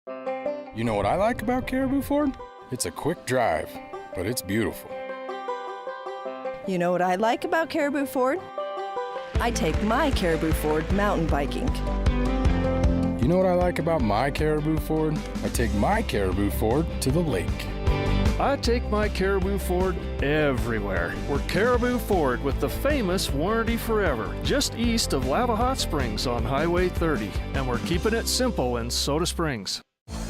You know what I like about Caribou Ford? It's a quick drive, but it's beautiful. You know what I like about Caribou Ford? I take my Caribou Ford mountain biking. You know what I like about my Caribou Ford? I take my Caribou Ford to the lake. I take my Caribou Ford everywhere. We're Caribou Ford with the famous Warranty Forever, just east of Lava Hot Springs on Highway 30. And we're keeping it simple in Soda Springs.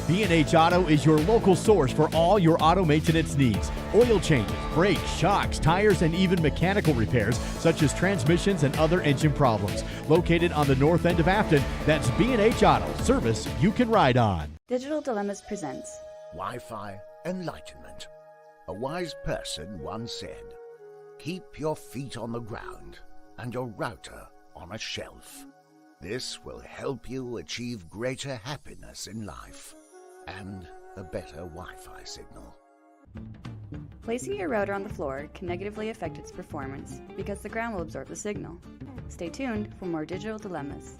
B&H Auto is your local source for all your auto maintenance needs. Oil changes, brakes, shocks, tires, and even mechanical repairs, such as transmissions and other engine problems. Located on the north end of Afton, that's B&H Auto, service you can ride on. Digital Dilemmas presents Wi-Fi Enlightenment. A wise person once said, "Keep your feet on the ground and your router on a shelf. This will help you achieve greater happiness in life and a better Wi-Fi signal." Placing your router on the floor can negatively affect its performance because the ground will absorb the signal. Stay tuned for more Digital Dilemmas.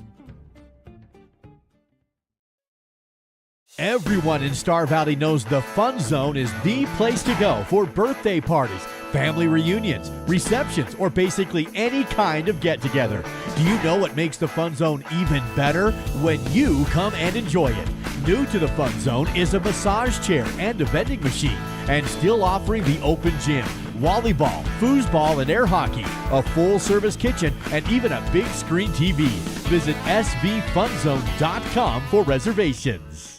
Everyone in Star Valley knows the Fun Zone is the place to go for birthday parties, family reunions, receptions, or basically any kind of get-together. Do you know what makes the Fun Zone even better? When you come and enjoy it. New to the Fun Zone is a massage chair and a vending machine, and still offering the open gym, volleyball, foosball, and air hockey, a full-service kitchen, and even a big screen TV. Visit svfunzone.com for reservations.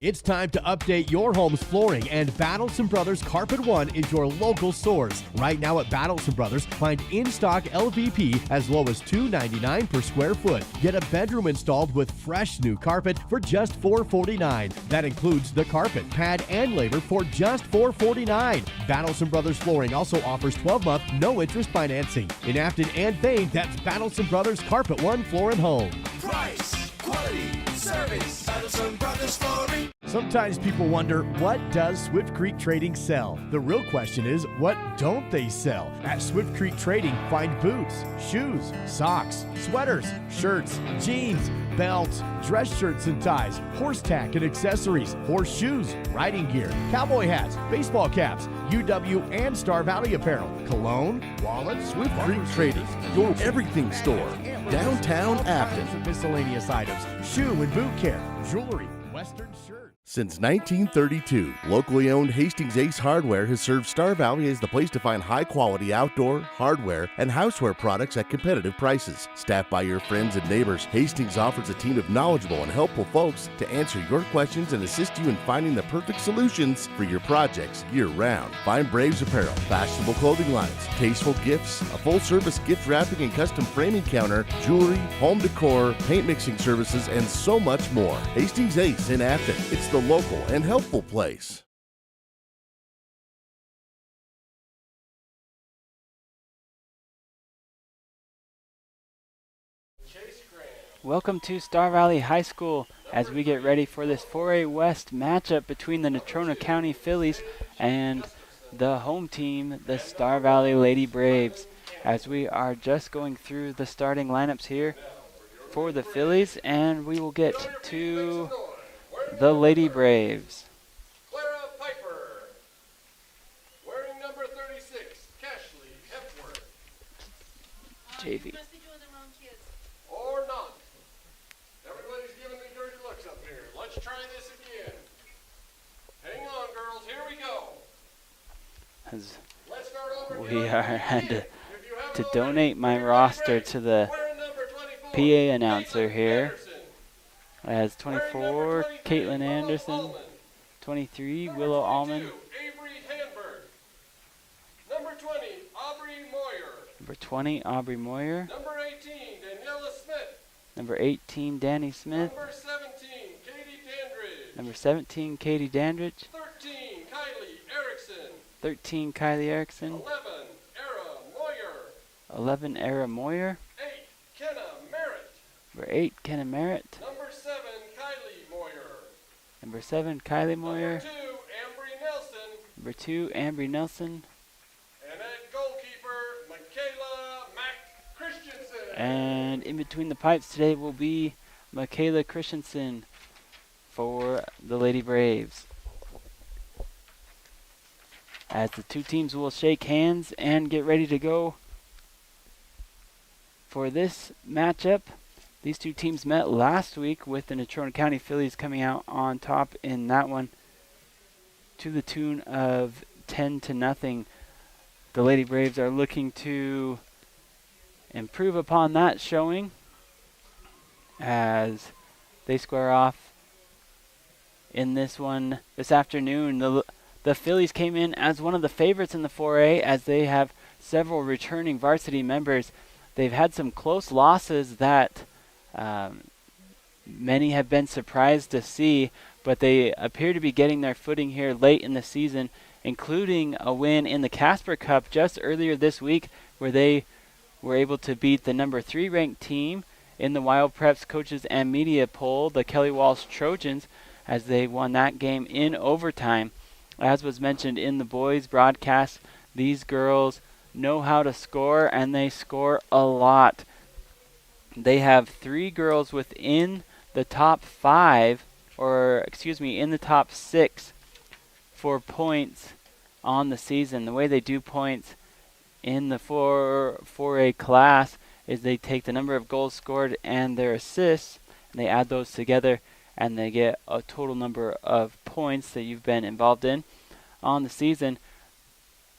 It's time to update your home's flooring, and Battleson Brothers Carpet One is your local source. Right now at Battleson Brothers, find in-stock LVP as low as $2.99 per square foot. Get a bedroom installed with fresh new carpet for just $4.49. That includes the carpet, pad, and labor for just $4.49. Battleson Brothers Flooring also offers 12-month, no-interest financing. In Afton and Thane, that's Battleson Brothers Carpet One Floor and Home. Price, quality, service, Battleson Brothers Flooring. Sometimes people wonder, what does Swift Creek Trading sell? The real question is, what don't they sell? At Swift Creek Trading, find boots, shoes, socks, sweaters, shirts, jeans, belts, dress shirts and ties, horse tack and accessories, horseshoes, riding gear, cowboy hats, baseball caps, UW and Star Valley apparel, cologne, wallets, Swift Creek Trading, your everything store, downtown Afton. Miscellaneous items, shoe and boot care, jewelry, Western shirts. Since 1932, locally owned Hastings Ace Hardware has served Star Valley as the place to find high-quality outdoor, hardware, and houseware products at competitive prices. Staffed by your friends and neighbors, Hastings offers a team of knowledgeable and helpful folks to answer your questions and assist you in finding the perfect solutions for your projects year-round. Find Braves apparel, fashionable clothing lines, tasteful gifts, a full-service gift wrapping and custom framing counter, jewelry, home decor, paint mixing services, and so much more. Hastings Ace in Afton. It's the local and helpful place. Welcome to Star Valley High School as we get ready for this 4A West matchup between the Natrona County Phillies and the home team, the Star Valley Lady Braves. As we are just going through the starting lineups here for the Phillies, and we will get to the Lady Braves. Clara Piper, wearing number 36, Cashley Hepworth. JV. You must be doing the wrong kids. Or not. Everybody's giving me dirty looks up here. Let's try this again. as Let's start over we here. are had to, If you have to it already, donate my ready, roster ready. to the Wearing number 24, PA announcer Caitlin here. Anderson. As Wearing 24, number 23, Caitlin Willow Anderson. Allman. 23, Number Willow 22, Allman. Avery Hanberg. Number 20, Aubrey Moyer. Number 20, Aubrey Moyer. Number 18, Daniela Smith. Number 18, Danny Smith. Number 17, Katie Dandridge. Number 17, Katie Dandridge. 13, Kylie Erickson. 13, Kylie Erickson. 11, Era Moyer. 11, Era Moyer. 8, Kenna Merritt. Number 8, Kenna Merritt. Number 7, Kylie Moyer. Number 7, Kylie Moyer. Number 2, Ambry Nelson. Number 2, Ambry Nelson. And at goalkeeper, Michaela Mack Christensen. And in between the pipes today will be Michaela Christensen for the Lady Braves. As the two teams will shake hands and get ready to go for this matchup. These two teams met last week with the Natrona County Phillies coming out on top in that one to the tune of 10-0. The Lady Braves are looking to improve upon that showing as they square off in this one this afternoon. The Phillies came in as one of the favorites in the 4A as they have several returning varsity members. They've had some close losses that many have been surprised to see, but they appear to be getting their footing here late in the season, including a win in the Casper Cup just earlier this week where they were able to beat the number 3 ranked team in the Wild Preps Coaches and Media poll, the Kelly Walsh Trojans, as they won that game in overtime. As was mentioned in the boys broadcast, these girls know how to score, and they score a lot. They have 3 girls within the top 5, in the top 6 for points on the season. The way they do points in the 4A class is they take the number of goals scored and their assists, and they add those together, and they get a total number of points that you've been involved in on the season.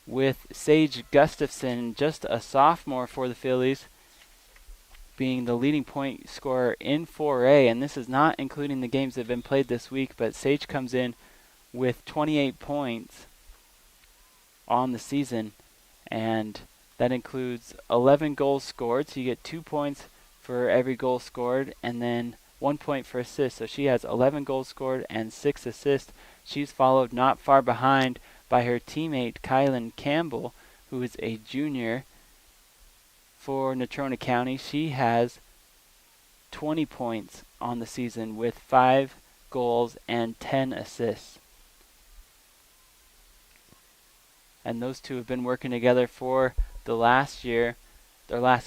With Sage Gustafson, just a sophomore for the Phillies, being the leading point scorer in 4A, and this is not including the games that have been played this week, but Sage comes in with 28 points on the season, and that includes 11 goals scored, so you get 2 points for every goal scored, and then 1 point for assists. So she has 11 goals scored and 6 assists. She's followed not far behind by her teammate Kylan Campbell, who is a junior for Natrona County. She has 20 points on the season with 5 goals and 10 assists. And those two have been working together for the last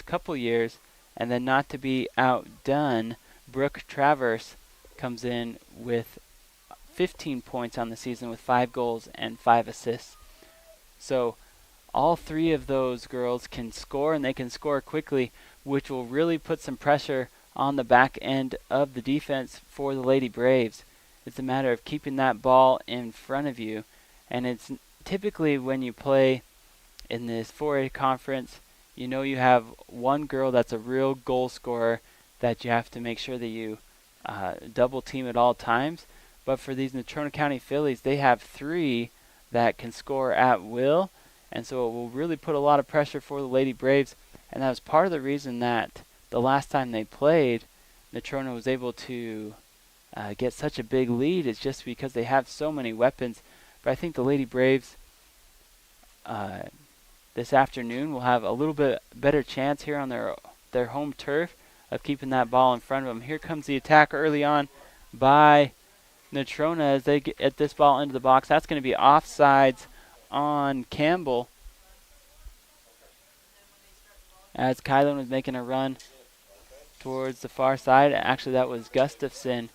couple years. And then, not to be outdone, Brooke Travers comes in with 15 points on the season with 5 goals and 5 assists. So all 3 of those girls can score, and they can score quickly, which will really put some pressure on the back end of the defense for the Lady Braves. It's a matter of keeping that ball in front of you. And it's typically when you play in this 4A conference, you know you have one girl that's a real goal scorer that you have to make sure that you double team at all times. But for these Natrona County Phillies, they have 3 that can score at will, and so it will really put a lot of pressure for the Lady Braves. And that was part of the reason that the last time they played, Natrona was able to get such a big lead. It's just because they have so many weapons. But I think the Lady Braves this afternoon will have a little bit better chance here on their home turf of keeping that ball in front of them. Here comes the attack early on by Natrona as they get this ball into the box. That's going to be offsides on Campbell as Kylan was making a run towards the far side. Actually, that was Gustafson.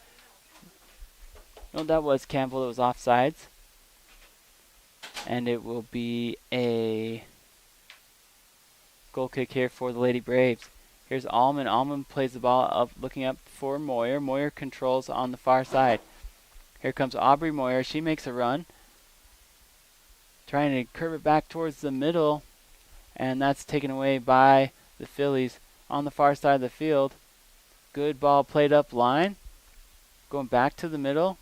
No, that was Campbell that was offsides. And it will be a goal kick here for the Lady Braves. Here's Allman. Allman plays the ball up, looking up for Moyer. Moyer controls on the far side. Here comes Aubrey Moyer. She makes a run trying to curve it back towards the middle, and that's taken away by the Phillies on the far side of the field. Good ball played up line. Going back to the middle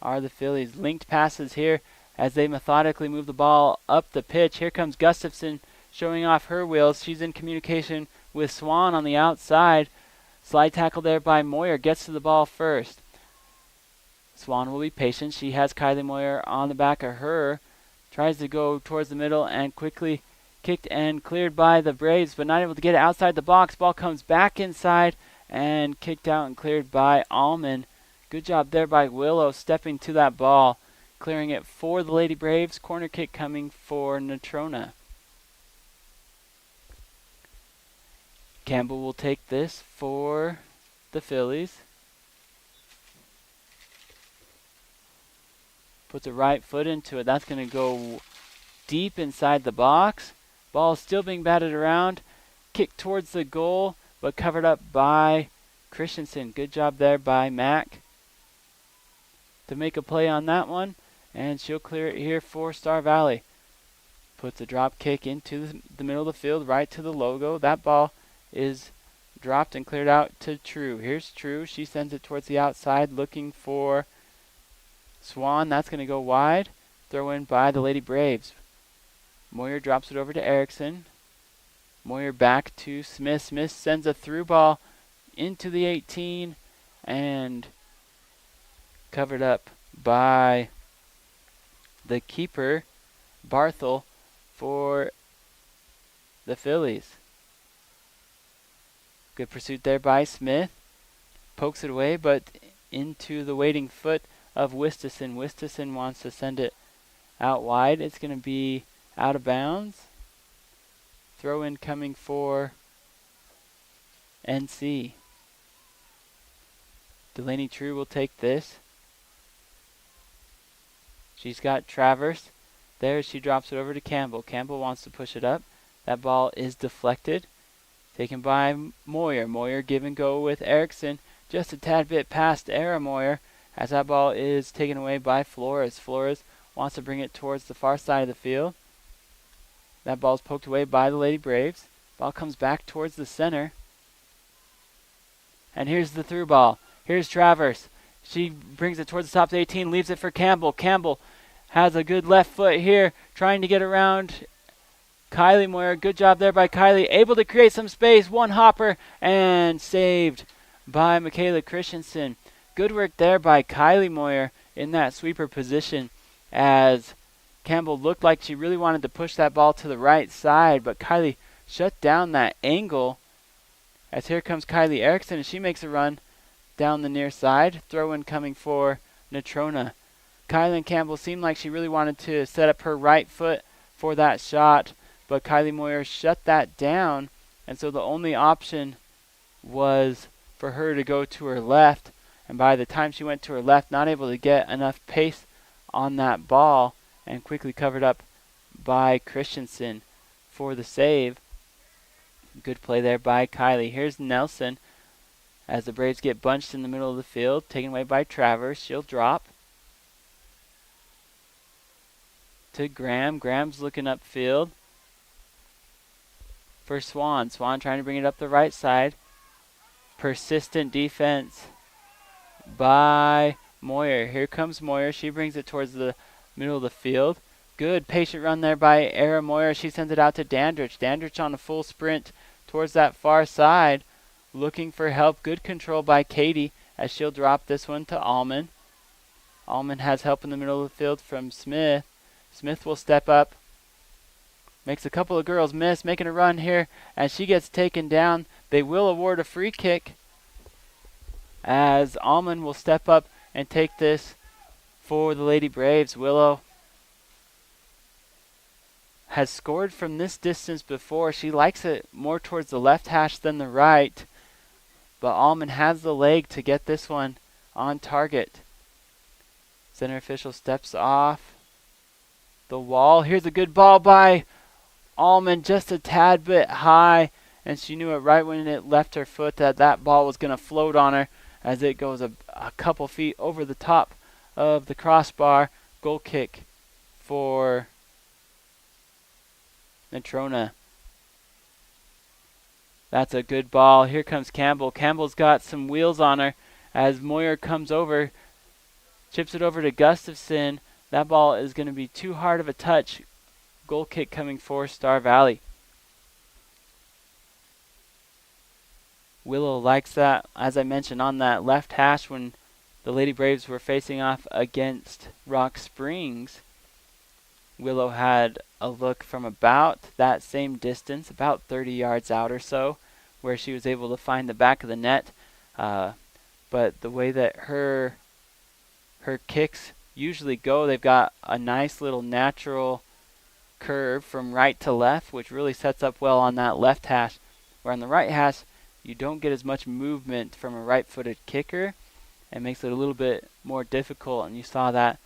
are the Phillies. Linked passes here as they methodically move the ball up the pitch. Here comes Gustafson showing off her wheels. She's in communication with Swan on the outside. Slide tackle there by Moyer. Gets to the ball first. Swan will be patient. She has Kylie Moyer on the back of her. Tries to go towards the middle and quickly kicked and cleared by the Braves, but not able to get it outside the box. Ball comes back inside and kicked out and cleared by Allman. Good job there by Willow stepping to that ball, clearing it for the Lady Braves. Corner kick coming for Natrona. Campbell will take this for the Phillies. Puts a right foot into it. That's going to go deep inside the box. Ball still being batted around. Kick towards the goal, but covered up by Christensen. Good job there by Mack to make a play on that one. And she'll clear it here for Star Valley. Puts a drop kick into the middle of the field, right to the logo. That ball is dropped and cleared out to True. Here's True. She sends it towards the outside looking for Swan. That's going to go wide. Throw in by the Lady Braves. Moyer drops it over to Erickson. Moyer back to Smith. Smith sends a through ball into the 18 and covered up by the keeper, Barthel, for the Phillies. Good pursuit there by Smith. Pokes it away, but into the waiting foot of Wistison. Wistison wants to send it out wide. It's going to be out of bounds. Throw in coming for NC. Delaney True will take this. She's got Travers. There she drops it over to Campbell. Campbell wants to push it up. That ball is deflected. Taken by Moyer. Moyer give and go with Erickson. Just a tad bit past Era Moyer as that ball is taken away by Flores. Flores wants to bring it towards the far side of the field. That ball's poked away by the Lady Braves. Ball comes back towards the center. And here's the through ball. Here's Travers. She brings it towards the top of the 18, leaves it for Campbell. Campbell has a good left foot here, trying to get around Kylie Moyer. Good job there by Kylie. Able to create some space. One hopper and saved by Michaela Christensen. Good work there by Kylie Moyer in that sweeper position as Campbell looked like she really wanted to push that ball to the right side, but Kylie shut down that angle. As here comes Kylie Erickson, and she makes a run down the near side. Throw in coming for Natrona. Kylie Campbell seemed like she really wanted to set up her right foot for that shot, but Kylie Moyer shut that down, and so the only option was for her to go to her left, and by the time she went to her left, not able to get enough pace on that ball, and quickly covered up by Christensen for the save. Good play there by Kylie. Here's Nelson as the Braves get bunched in the middle of the field, taken away by Travers. She'll drop to Graham. Graham's looking upfield for Swan. Swan trying to bring it up the right side. Persistent defense by Moyer. Here comes Moyer. She brings it towards the middle of the field. Good patient run there by Era Moyer. She sends it out to Dandridge. Dandridge on a full sprint towards that far side, looking for help. Good control by Katie as she'll drop this one to Allman. Allman has help in the middle of the field from Smith. Smith will step up. Makes a couple of girls miss, making a run here as she gets taken down. They will award a free kick as Allman will step up and take this for the Lady Braves. Willow has scored from this distance before. She likes it more towards the left hash than the right, but Allman has the leg to get this one on target. Center official steps off the wall. Here's a good ball by Allman, just a tad bit high, and she knew it right when it left her foot that that ball was going to float on her as it goes a couple feet over the top of the crossbar. Goal kick for Natrona. That's a good ball. Here comes Campbell. Campbell's got some wheels on her as Moyer comes over, chips it over to Gustafson. That ball is going to be too hard of a touch. Goal kick coming for Star Valley. Willow likes that, as I mentioned, on that left hash when the Lady Braves were facing off against Rock Springs. Willow had a look from about that same distance, about 30 yards out or so, where she was able to find the back of the net. But the way that her kicks usually go, they've got a nice little natural curve from right to left, which really sets up well on that left hash. Where on the right hash, you don't get as much movement from a right-footed kicker. It makes it a little bit more difficult, and you saw that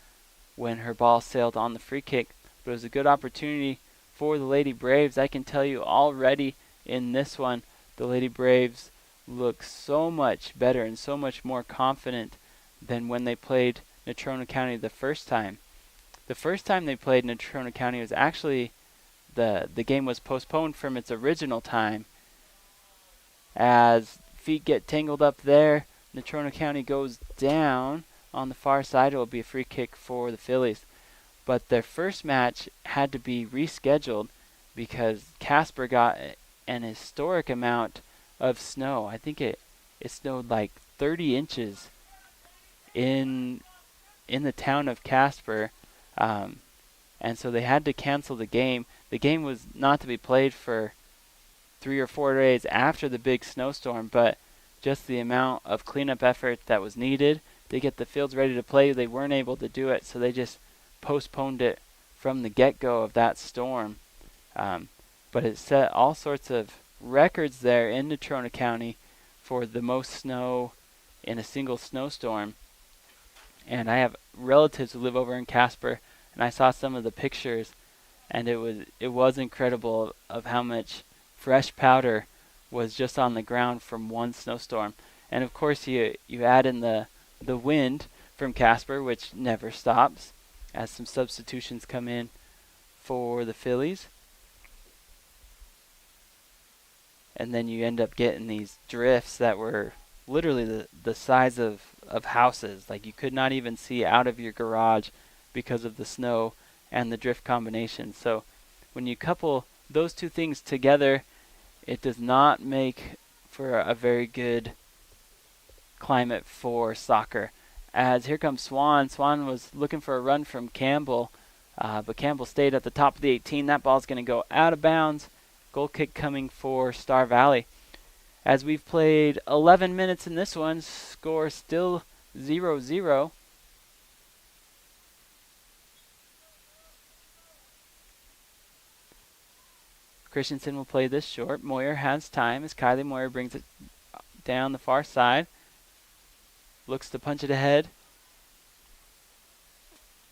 when her ball sailed on the free kick. But it was a good opportunity for the Lady Braves. I can tell you already in this one, the Lady Braves look so much better and so much more confident than when they played Natrona County the first time. The first time they played Natrona County was actually, the game was postponed from its original time. As feet get tangled up there, Natrona County goes down on the far side. It will be a free kick for the Phillies. But their first match had to be rescheduled because Casper got an historic amount of snow. I think it snowed like 30 inches in the town of Casper. And so they had to cancel the game. The game was not to be played for 3 or 4 days after the big snowstorm, but just the amount of cleanup effort that was needed to get the fields ready to play, they weren't able to do it, so they just postponed it from the get-go of that storm. But it set all sorts of records there in Natrona County for the most snow in a single snowstorm. And I have relatives who live over in Casper, and I saw some of the pictures, and it was incredible of how much fresh powder was just on the ground from one snowstorm. And of course you add in the wind from Casper, which never stops, as some substitutions come in for the Phillies. And then you end up getting these drifts that were literally the size of houses. Like you could not even see out of your garage because of the snow and the drift combination. So when you couple those two things together, it does not make for a very good climate for soccer. As here comes Swan. Swan was looking for a run from Campbell, but Campbell stayed at the top of the 18. That ball's going to go out of bounds. Goal kick coming for Star Valley. As we've played 11 minutes in this one, score still 0-0. Christensen will play this short. Moyer has time as Kylie Moyer brings it down the far side. Looks to punch it ahead.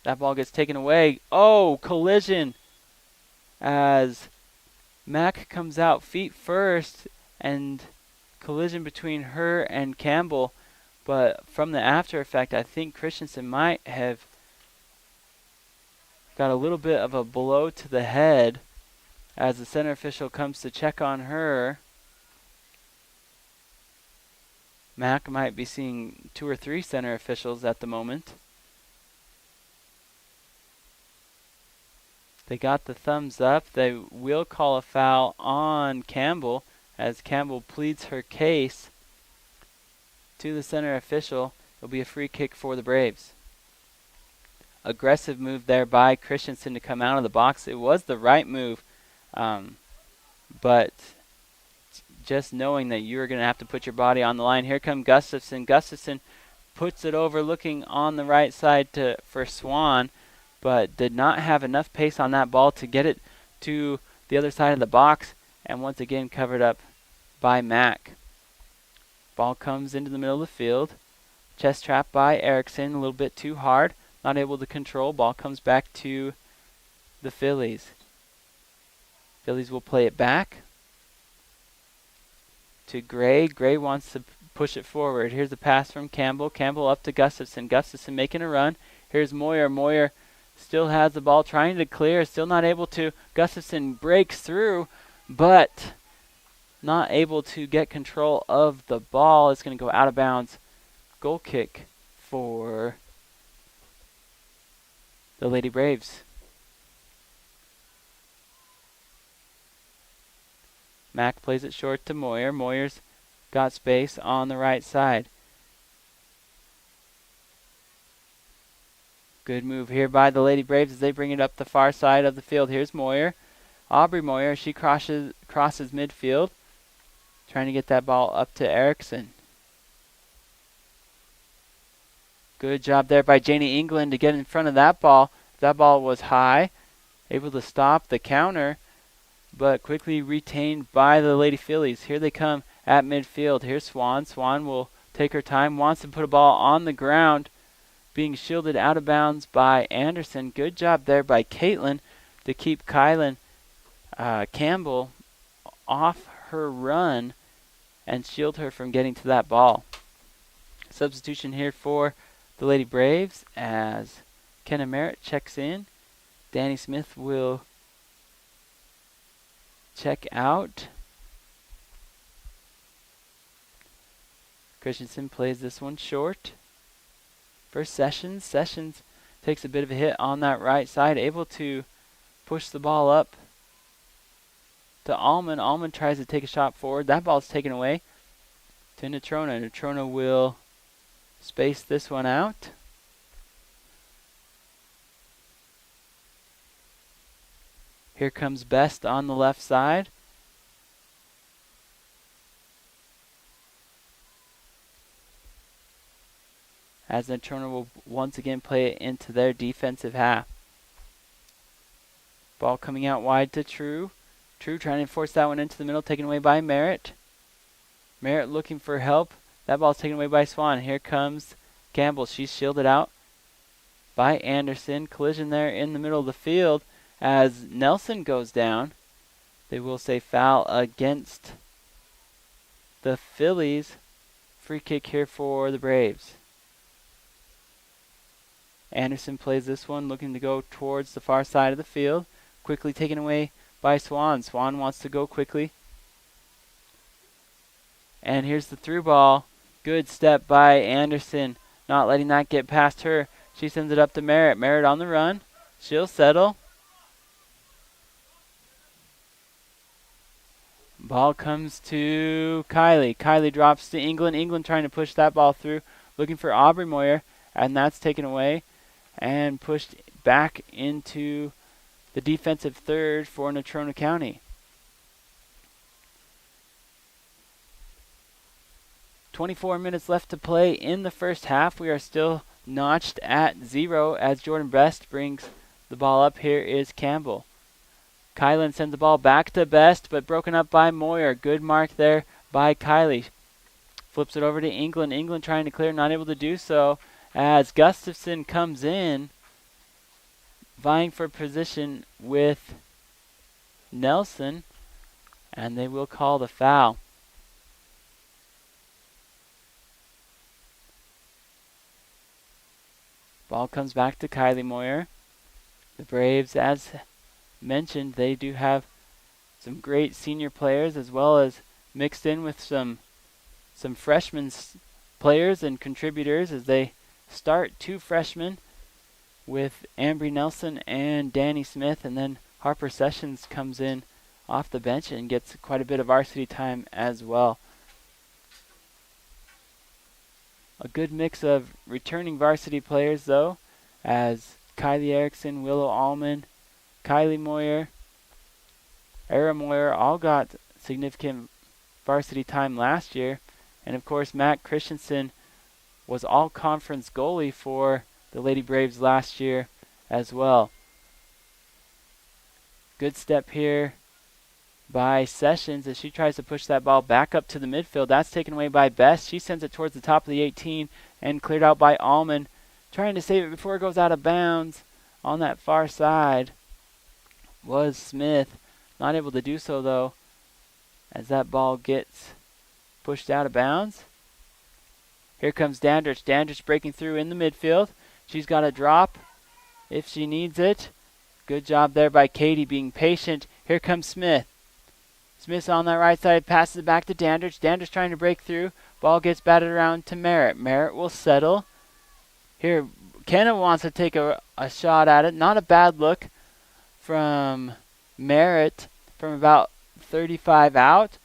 That ball gets taken away. Oh, collision as Mack comes out feet first, and collision between her and Campbell. But from the after effect, I think Christensen might have got a little bit of a blow to the head as the center official comes to check on her. Mack might be seeing 2 or 3 center officials at the moment. They got the thumbs up. They will call a foul on Campbell as Campbell pleads her case to the center official. It'll be a free kick for the Braves. Aggressive move there by Christensen to come out of the box. It was the right move, but just knowing that you're going to have to put your body on the line. Here comes Gustafson. Gustafson puts it over looking on the right side for Swan, but did not have enough pace on that ball to get it to the other side of the box, and once again covered up by Mack. Ball comes into the middle of the field. Chest trap by Erickson, a little bit too hard. Not able to control. Ball comes back to the Phillies. Phillies will play it back to Gray. Gray wants to push it forward. Here's the pass from Campbell. Campbell up to Gustafson. Gustafson making a run. Here's Moyer. Moyer still has the ball, trying to clear, still not able to. Gustafson breaks through, but not able to get control of the ball. It's going to go out of bounds. Goal kick for the Lady Braves. Mack plays it short to Moyer. Moyer's got space on the right side. Good move here by the Lady Braves as they bring it up the far side of the field. Here's Moyer. Aubrey Moyer, she crosses midfield, trying to get that ball up to Erickson. Good job there by Janie England to get in front of that ball. That ball was high, able to stop the counter, but quickly retained by the Lady Phillies. Here they come at midfield. Here's Swan. Swan will take her time, wants to put a ball on the ground, being shielded out of bounds by Anderson. Good job there by Caitlin to keep Kylan Campbell off her run and shield her from getting to that ball. Substitution here for the Lady Braves as Kenna Merritt checks in. Danny Smith will check out. Christensen plays this one short. For Sessions. Sessions takes a bit of a hit on that right side, able to push the ball up to Allman. Allman tries to take a shot forward. That ball's taken away to Natrona. Natrona will space this one out. Here comes Best on the left side. As Natrona will once again play it into their defensive half. Ball coming out wide to True. True trying to force that one into the middle, taken away by Merritt. Merritt looking for help. That ball's taken away by Swan. Here comes Campbell. She's shielded out by Anderson. Collision there in the middle of the field as Nelson goes down. They will say foul against the Phillies. Free kick here for the Braves. Anderson plays this one, looking to go towards the far side of the field. Quickly taken away by Swan. Swan wants to go quickly. And here's the through ball. Good step by Anderson, not letting that get past her. She sends it up to Merritt. Merritt on the run. She'll settle. Ball comes to Kylie. Kylie drops to England. England trying to push that ball through, looking for Aubrey Moyer, and that's taken away and pushed back into the defensive third for Natrona County. 24 minutes left to play in the first half. We are still notched at 0 as Jordan Best brings the ball up. Here is Campbell. Kylan sends the ball back to Best, but broken up by Moyer. Good mark there by Kylie. Flips it over to England. England trying to clear, not able to do so, as Gustafson comes in, vying for position with Nelson, and they will call the foul. Ball comes back to Kylie Moyer. The Braves, as mentioned, they do have some great senior players as well as mixed in with some freshman players and contributors as they start two freshmen with Ambry Nelson and Danny Smith, and then Harper Sessions comes in off the bench and gets quite a bit of varsity time as well. A good mix of returning varsity players though, as Kylie Erickson, Willow Allman, Kylie Moyer, Era Moyer all got significant varsity time last year. And of course, Matt Christensen was all-conference goalie for the Lady Braves last year as well. Good step here by Sessions as she tries to push that ball back up to the midfield. That's taken away by Best. She sends it towards the top of the 18 and cleared out by Allman. Trying to save it before it goes out of bounds on that far side was Smith. Not able to do so though as that ball gets pushed out of bounds. Here comes Dandridge. Dandridge breaking through in the midfield. She's got a drop. if she needs it. Good job there by Katie being patient. Here comes Smith. Smith's on that right side, passes it back to Dandridge. Dandridge trying to break through. Ball gets batted around to Merritt. Merritt will settle. Here, Kenna wants to take a shot at it. Not a bad look from Merritt from about 35 out.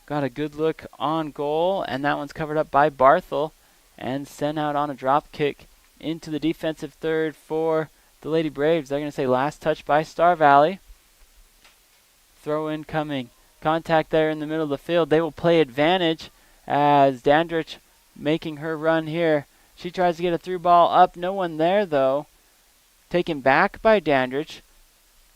Got a good look on goal, and that one's covered up by Barthel and sent out on a drop kick into the defensive third for the Lady Braves. They're going to say last touch by Star Valley. Throw in coming. Contact there in the middle of the field. They will play advantage as Dandridge making her run here. She tries to get a through ball up. No one there, though. Taken back by Dandridge.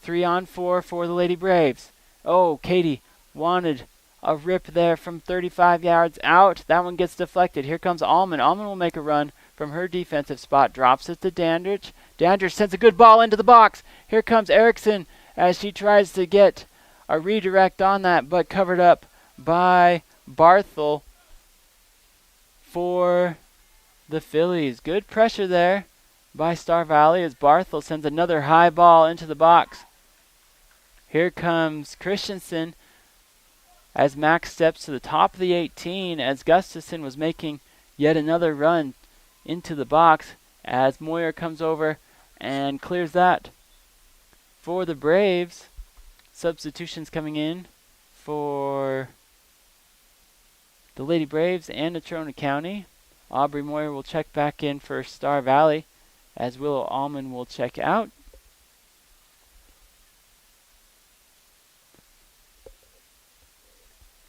3-on-4 for the Lady Braves. Oh, Katie wanted a rip there from 35 yards out. That one gets deflected. Here comes Allman. Allman will make a run from her defensive spot. Drops it to Dandridge. Dandridge sends a good ball into the box. Here comes Erickson as she tries to get a redirect on that, but covered up by Barthel for the Phillies. Good pressure there by Star Valley as Barthel sends another high ball into the box. Here comes Christensen as Max steps to the top of the 18 as Gustafson was making yet another run into the box as Moyer comes over and clears that. For the Braves, substitutions coming in for the Lady Braves and Natrona County. Aubrey Moyer will check back in for Star Valley as Willow Allman will check out.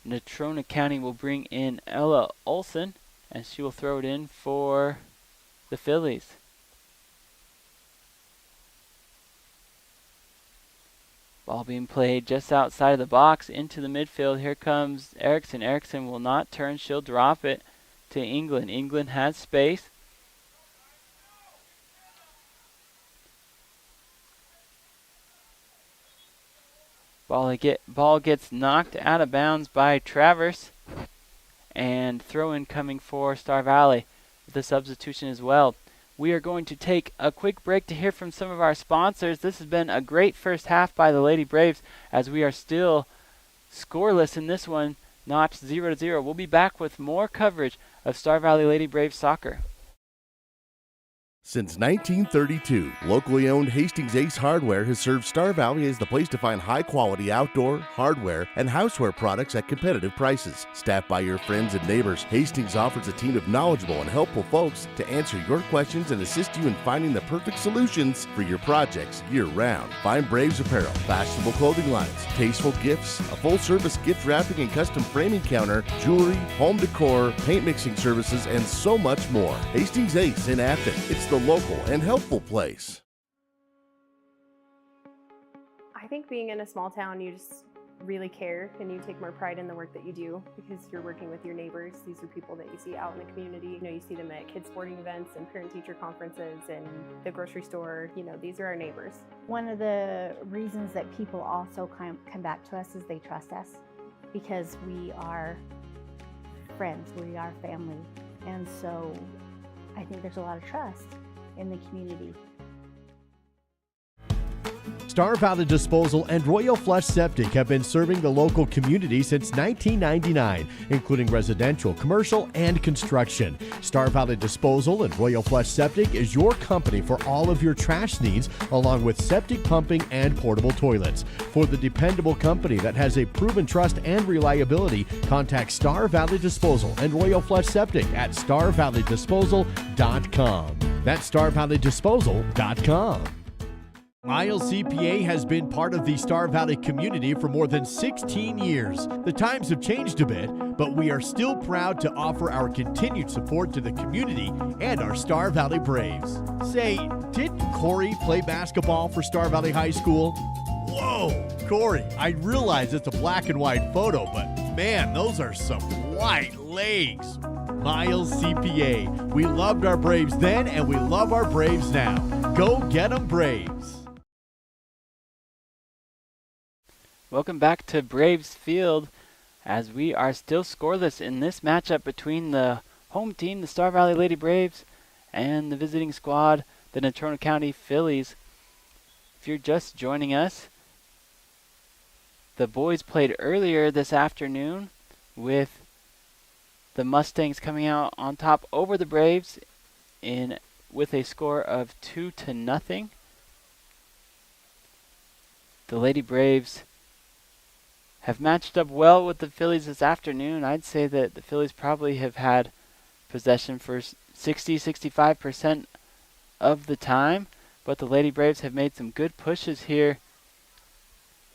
Natrona County will bring in Ella Olson and she will throw it in for the Phillies. Ball being played just outside of the box into the midfield. Here comes Erickson. Erickson will not turn. She'll drop it to England. England has space. Ball gets knocked out of bounds by Travers. And throw-in coming for Star Valley. The substitution as well. We are going to take a quick break to hear from some of our sponsors. This has been a great first half by the Lady Braves as we are still scoreless in this one, notched 0-0. We'll be back with more coverage of Star Valley Lady Braves soccer. Since 1932, locally owned Hastings Ace Hardware has served Star Valley as the place to find high-quality outdoor, hardware, and houseware products at competitive prices. Staffed by your friends and neighbors, Hastings offers a team of knowledgeable and helpful folks to answer your questions and assist you in finding the perfect solutions for your projects year-round. Find Braves apparel, fashionable clothing lines, tasteful gifts, a full-service gift wrapping and custom framing counter, jewelry, home decor, paint mixing services, and so much more. Hastings Ace in Afton. It's the local and helpful place. I think being in a small town, you just really care and you take more pride in the work that you do because you're working with your neighbors. These are people that you see out in the community. You know, you see them at kids sporting events and parent-teacher conferences and the grocery store. You know, these are our neighbors. One of the reasons that people also come back to us is they trust us because we are friends, we are family. And so I think there's a lot of trust in the community. Star Valley Disposal and Royal Flush Septic have been serving the local community since 1999, including residential, commercial, and construction. Star Valley Disposal and Royal Flush Septic is your company for all of your trash needs, along with septic pumping and portable toilets. For the dependable company that has a proven trust and reliability, contact Star Valley Disposal and Royal Flush Septic at starvalleydisposal.com. That's starvalleydisposal.com. Miles CPA has been part of the Star Valley community for more than 16 years. The times have changed a bit, but we are still proud to offer our continued support to the community and our Star Valley Braves. Say, didn't Corey play basketball for Star Valley High School? Whoa, Corey, I realize it's a black and white photo, but man, those are some white legs. Miles CPA. We loved our Braves then, and we love our Braves now. Go get 'em, Braves. Welcome back to Braves Field as we are still scoreless in this matchup between the home team, the Star Valley Lady Braves, and the visiting squad, the Natrona County Phillies. If you're just joining us, the boys played earlier this afternoon with the Mustangs coming out on top over the Braves with a score of 2-0. The Lady Braves have matched up well with the Phillies this afternoon. I'd say that the Phillies probably have had possession for 60-65% of the time, but the Lady Braves have made some good pushes here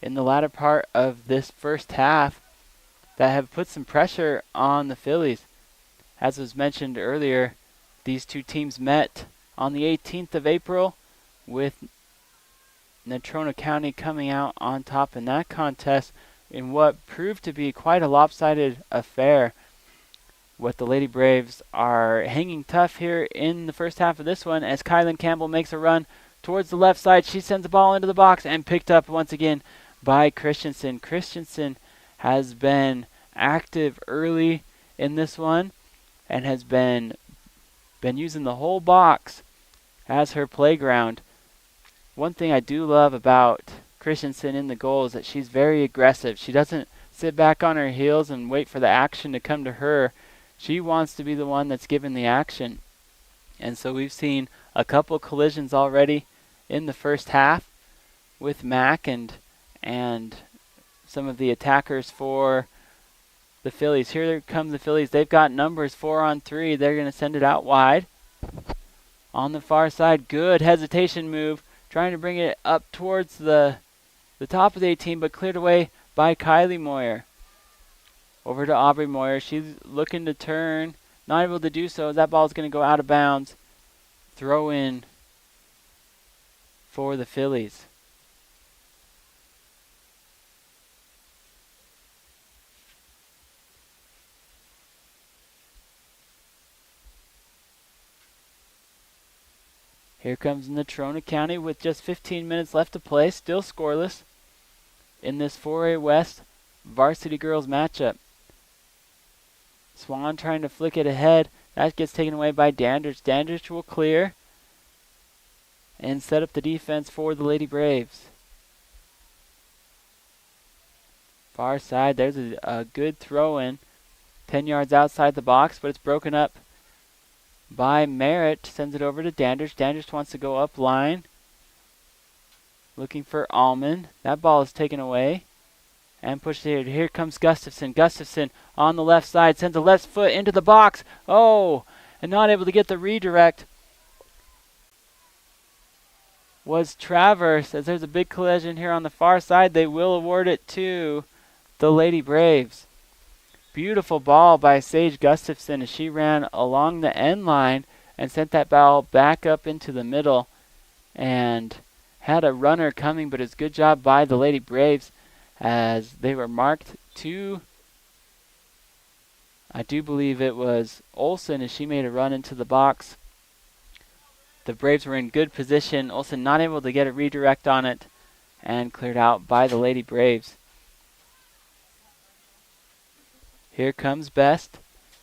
in the latter part of this first half that have put some pressure on the Phillies. As was mentioned earlier, these two teams met on the 18th of April, with Natrona County coming out on top in that contest in what proved to be quite a lopsided affair. What the Lady Braves are hanging tough here in the first half of this one as Kylan Campbell makes a run towards the left side. She sends the ball into the box and picked up once again by Christensen. Christensen has been active early in this one and has been using the whole box as her playground. One thing I do love about Christensen in the goal is that she's very aggressive. She doesn't sit back on her heels and wait for the action to come to her. She wants to be the one that's given the action. And so we've seen a couple collisions already in the first half with Mac and some of the attackers for the Phillies. Here come the Phillies. They've got numbers 4-on-3. They're going to send it out wide. On the far side, good hesitation move, trying to bring it up towards the top of the 18, but cleared away by Kylie Moyer. Over to Aubrey Moyer. She's looking to turn, not able to do so. That ball's going to go out of bounds. Throw in for the Phillies. Here comes Natrona County with just 15 minutes left to play, still scoreless in this 4A West varsity girls matchup. Swan trying to flick it ahead. That gets taken away by Dandridge. Dandridge will clear and set up the defense for the Lady Braves. Far side, there's a good throw in. 10 yards outside the box, but it's broken up by Merritt. Sends it over to Dandridge. Dandridge wants to go up line. Looking for Allman. That ball is taken away and pushed here. Here comes Gustafson. Gustafson on the left side sends a left foot into the box. Oh, and not able to get the redirect was Travers. As there's a big collision here on the far side, they will award it to the Lady Braves. Beautiful ball by Sage Gustafson as she ran along the end line and sent that ball back up into the middle and had a runner coming, but it's good job by the Lady Braves as they were marked to, I do believe it was Olsen as she made a run into the box. The Braves were in good position. Olsen not able to get a redirect on it and cleared out by the Lady Braves. Here comes Best.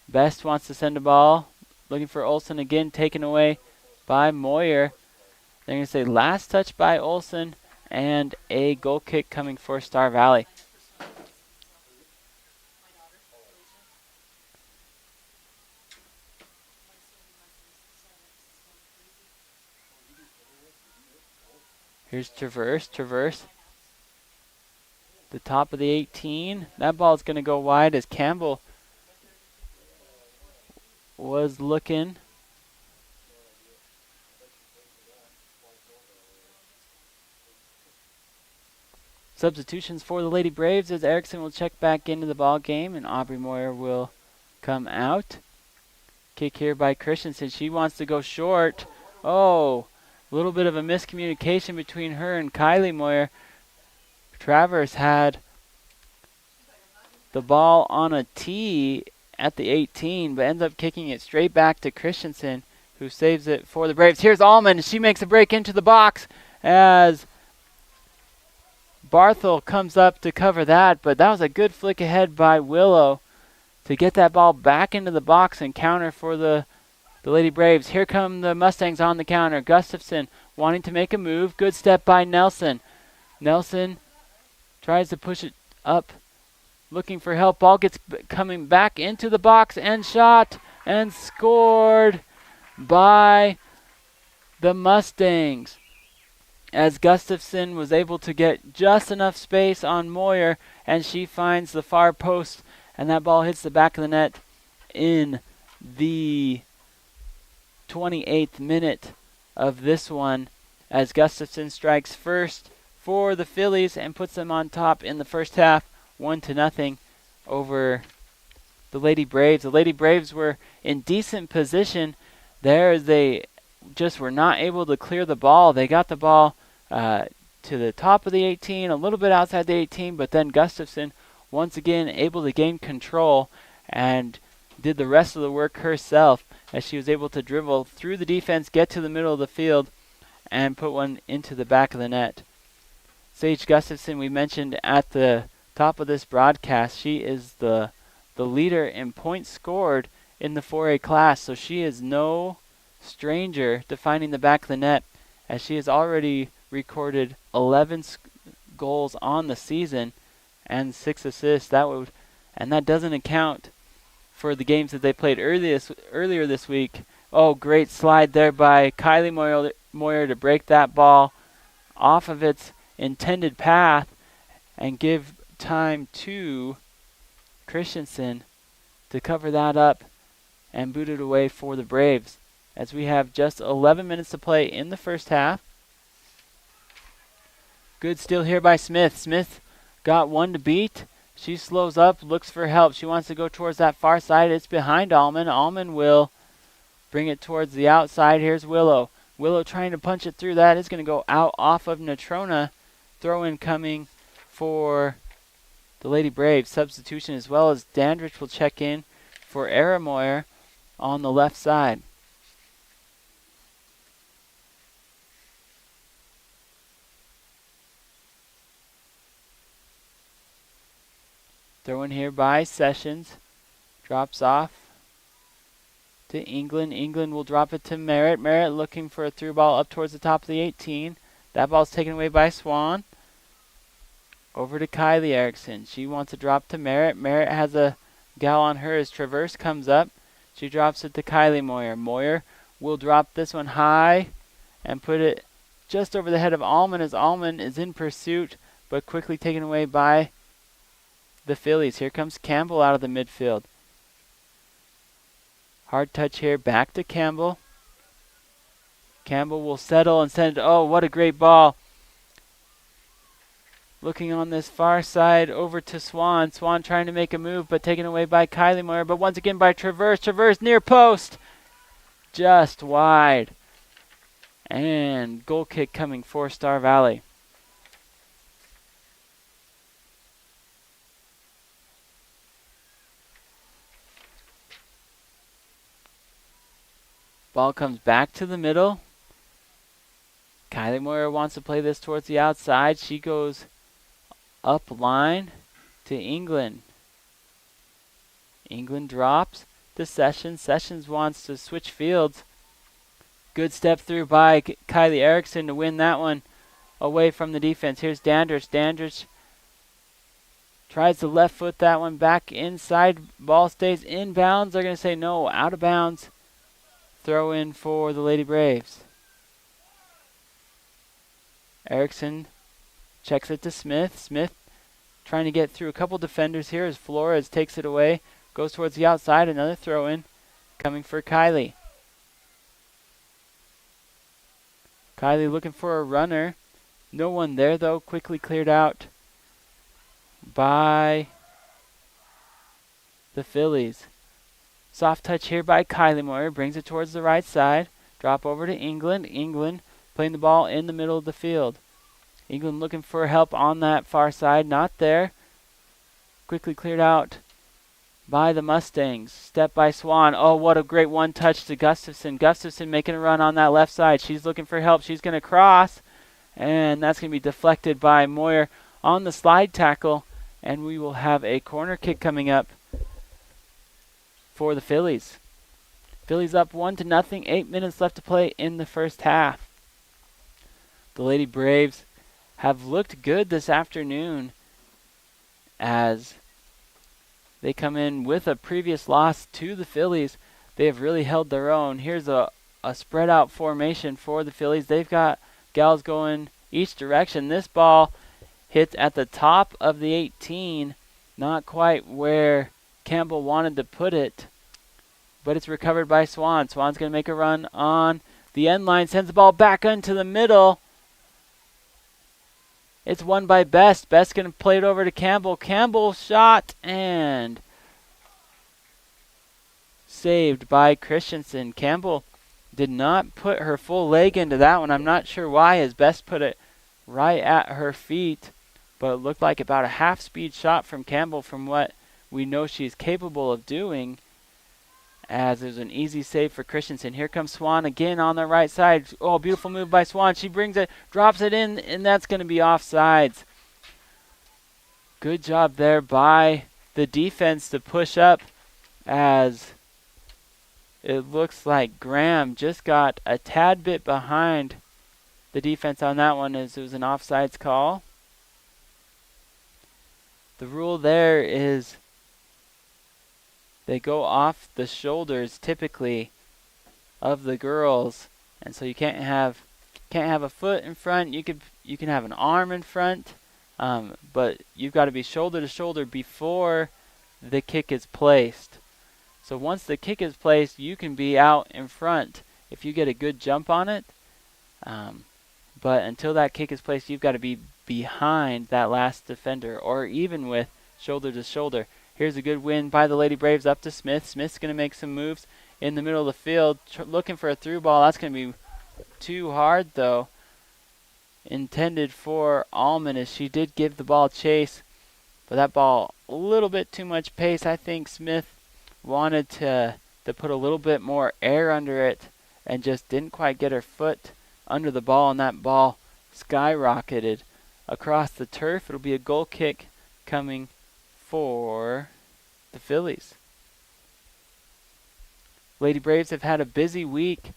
Best wants to send a ball. Looking for Olsen again, taken away by Moyer. They're going to say last touch by Olsen and a goal kick coming for Star Valley. Here's Traverse. Traverse. The top of the 18. That ball is going to go wide as Campbell was looking. Substitutions for the Lady Braves as Erickson will check back into the ball game and Aubrey Moyer will come out. Kick here by Christensen. She wants to go short. Oh, a little bit of a miscommunication between her and Kylie Moyer. Travers had the ball on a tee at the 18, but ends up kicking it straight back to Christensen, who saves it for the Braves. Here's Allman. She makes a break into the box as Barthel comes up to cover that, but that was a good flick ahead by Willow to get that ball back into the box and counter for the the Lady Braves. Here come the Mustangs on the counter. Gustafson wanting to make a move. Good step by Nelson. Nelson tries to push it up, looking for help. Ball gets coming back into the box and shot and scored by the Mustangs, as Gustafson was able to get just enough space on Moyer, and she finds the far post, and that ball hits the back of the net in the 28th minute of this one, as Gustafson strikes first for the Phillies and puts them on top in the first half, 1-0 over the Lady Braves. The Lady Braves were in decent position there as they just were not able to clear the ball. They got the ball to the top of the 18, a little bit outside the 18, but then Gustafson once again able to gain control and did the rest of the work herself, as she was able to dribble through the defense, get to the middle of the field, and put one into the back of the net. Sage Gustafson, we mentioned at the top of this broadcast, she is the leader in points scored in the 4A class, so she is no stranger to finding the back of the net, as she has already recorded 11 goals on the season and 6 assists. That doesn't account for the games that they played earlier this week. Oh, great slide there by Kylie Moyer to break that ball off of its intended path and give time to Christensen to cover that up and boot it away for the Braves, as we have just 11 minutes to play in the first half. Good steal here by Smith. Smith got one to beat. She slows up, looks for help. She wants to go towards that far side. It's behind Allman. Allman will bring it towards the outside. Here's Willow. Willow trying to punch it through. That is going to go out off of Natrona. Throw-in coming for the Lady Braves. Substitution, as well as Dandridge will check in for Aramoyer on the left side. Throw in here by Sessions. Drops off to England. England will drop it to Merritt. Merritt looking for a through ball up towards the top of the 18. That ball's taken away by Swan. Over to Kylie Erickson. She wants to drop to Merritt. Merritt has a gal on her as Traverse comes up. She drops it to Kylie Moyer. Moyer will drop this one high and put it just over the head of Allman, as Allman is in pursuit, but quickly taken away by the Phillies. Here comes Campbell out of the midfield. Hard touch here, back to Campbell. Campbell will settle and send it. Oh, what a great ball. Looking on this far side over to Swan. Swan trying to make a move, but taken away by Kylie Moyer. But once again by Traverse. Traverse near post. Just wide. And goal kick coming for Star Valley. Ball comes back to the middle. Kylie Moyer wants to play this towards the outside. She goes up line to England. England drops to Sessions. Sessions wants to switch fields. Good step through by Kylie Erickson to win that one away from the defense. Here's Dandridge. Dandridge tries to left foot that one back inside. Ball stays inbounds. They're going to say no, out of bounds. Throw in for the Lady Braves. Erickson checks it to Smith. Smith trying to get through a couple defenders here as Flores takes it away. Goes towards the outside. Another throw in coming for Kylie. Kylie looking for a runner. No one there though. Quickly cleared out by the Phillies. Soft touch here by Kylie Moyer. Brings it towards the right side. Drop over to England. England playing the ball in the middle of the field. England looking for help on that far side. Not there. Quickly cleared out by the Mustangs. Step by Swan. Oh, what a great one touch to Gustafson. Gustafson making a run on that left side. She's looking for help. She's going to cross. And that's going to be deflected by Moyer on the slide tackle. And we will have a corner kick coming up for the Phillies. Phillies up 1-0, 8 minutes left to play in the first half. The Lady Braves have looked good this afternoon as they come in with a previous loss to the Phillies. They have really held their own. Here's a spread out formation for the Phillies. They've got gals going each direction. This ball hits at the top of the 18, not quite where Campbell wanted to put it, but it's recovered by Swan. Swan's going to make a run on the end line, sends the ball back into the middle. It's won by Best. Best going to play it over to Campbell. Campbell shot and saved by Christensen. Campbell did not put her full leg into that one. I'm not sure why, as Best put it right at her feet, but it looked like about a half-speed shot from Campbell from what we know she's capable of doing, as there's an easy save for Christensen. Here comes Swan again on the right side. Oh, beautiful move by Swan. She brings it, drops it in, and that's going to be offsides. Good job there by the defense to push up, as it looks like Graham just got a tad bit behind the defense on that one, as it was an offsides call. The rule there is they go off the shoulders typically of the girls, and so you can't have a foot in front. You can have an arm in front, but you've got to be shoulder to shoulder before the kick is placed. So once the kick is placed, you can be out in front if you get a good jump on it. But until that kick is placed, you've got to be behind that last defender, or even with shoulder to shoulder. Here's a good win by the Lady Braves up to Smith. Smith's going to make some moves in the middle of the field, looking for a through ball. That's going to be too hard, though. Intended for Allman, as she did give the ball chase, but that ball a little bit too much pace. I think Smith wanted to put a little bit more air under it and just didn't quite get her foot under the ball, and that ball skyrocketed across the turf. It'll be a goal kick coming for the Phillies. Lady Braves have had a busy week,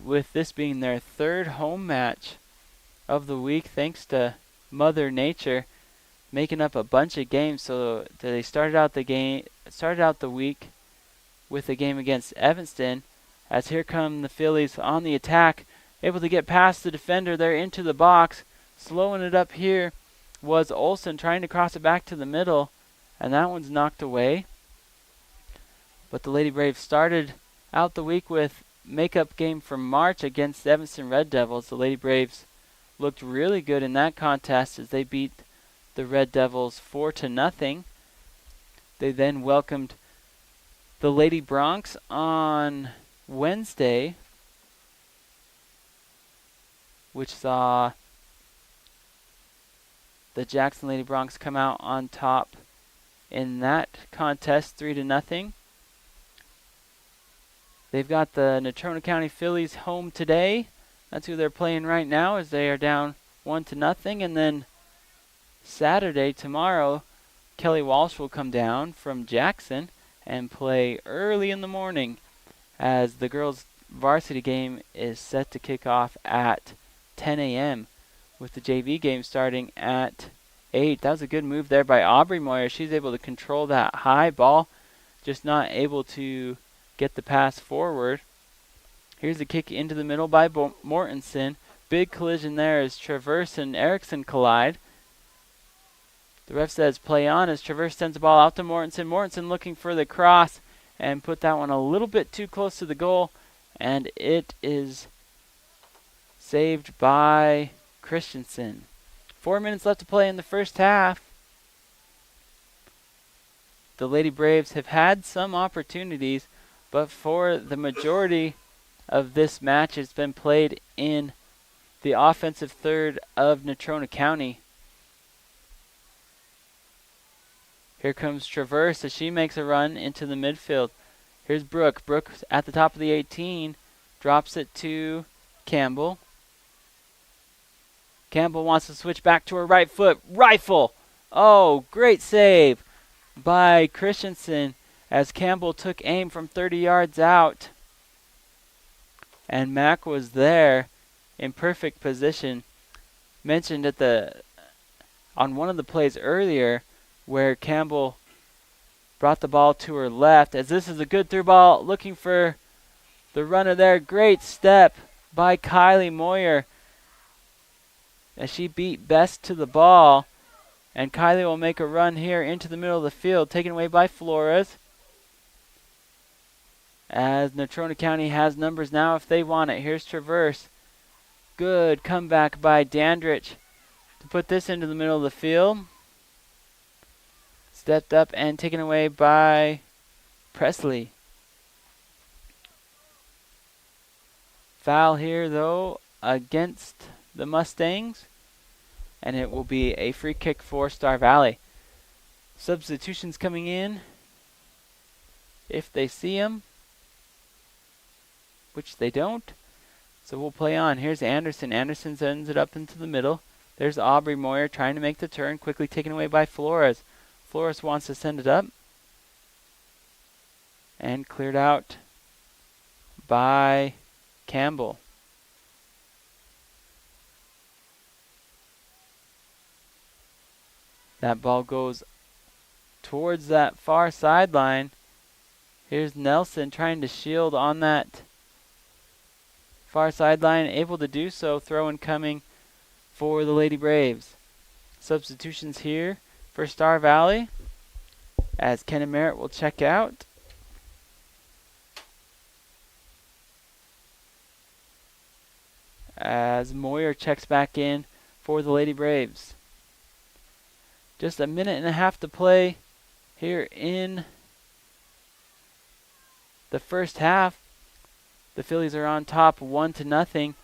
with this being their third home match of the week, thanks to Mother Nature making up a bunch of games. So they started out the week with a game against Evanston, as here come the Phillies on the attack, able to get past the defender. They're into the box. Slowing it up here was Olsen, trying to cross it back to the middle, and that one's knocked away. But the Lady Braves started out the week with makeup game from March against the Evanston Red Devils. The Lady Braves looked really good in that contest as they beat the Red Devils 4-0. They then welcomed the Lady Bronx on Wednesday, which saw the Jackson Lady Bronx come out on top in that contest 3-0. They've got the Natrona County Phillies home today. That's who they're playing right now, as they are down 1-0. And then Saturday, tomorrow, Kelly Walsh will come down from Jackson and play early in the morning, as the girls' varsity game is set to kick off at 10 a.m. with the JV game starting at 8. That was a good move there by Aubrey Moyer. She's able to control that high ball, just not able to get the pass forward. Here's a kick into the middle by Mortensen. Big collision there as Traverse and Erickson collide. The ref says play on, as Traverse sends the ball out to Mortensen. Mortensen looking for the cross and put that one a little bit too close to the goal, and it is saved by Christensen. 4 minutes left to play in the first half. The Lady Braves have had some opportunities, but for the majority of this match, it's been played in the offensive third of Natrona County. Here comes Traverse as she makes a run into the midfield. Here's Brooke. Brooke at the top of the 18, drops it to Campbell. Campbell wants to switch back to her right foot. Rifle! Oh, great save by Christensen as Campbell took aim from 30 yards out. And Mac was there in perfect position. Mentioned on one of the plays earlier where Campbell brought the ball to her left, as this is a good through ball, looking for the runner there. Great step by Kylie Moyer as she beat Best to the ball. And Kylie will make a run here into the middle of the field, taken away by Flores. As Natrona County has numbers now if they want it. Here's Traverse. Good comeback by Dandridge to put this into the middle of the field. Stepped up and taken away by Presley. Foul here, though, against the Mustangs. And it will be a free kick for Star Valley. Substitutions coming in, if they see them, which they don't. So we'll play on. Here's Anderson. Anderson sends it up into the middle. There's Aubrey Moyer trying to make the turn, quickly taken away by Flores. Flores wants to send it up. And cleared out by Campbell. That ball goes towards that far sideline. Here's Nelson trying to shield on that far sideline, able to do so. Throw in coming for the Lady Braves. Substitutions here for Star Valley, as Kenna Merritt will check out. As Moyer checks back in for the Lady Braves. Just a minute and a half to play here in the first half. The Phillies are on top 1-0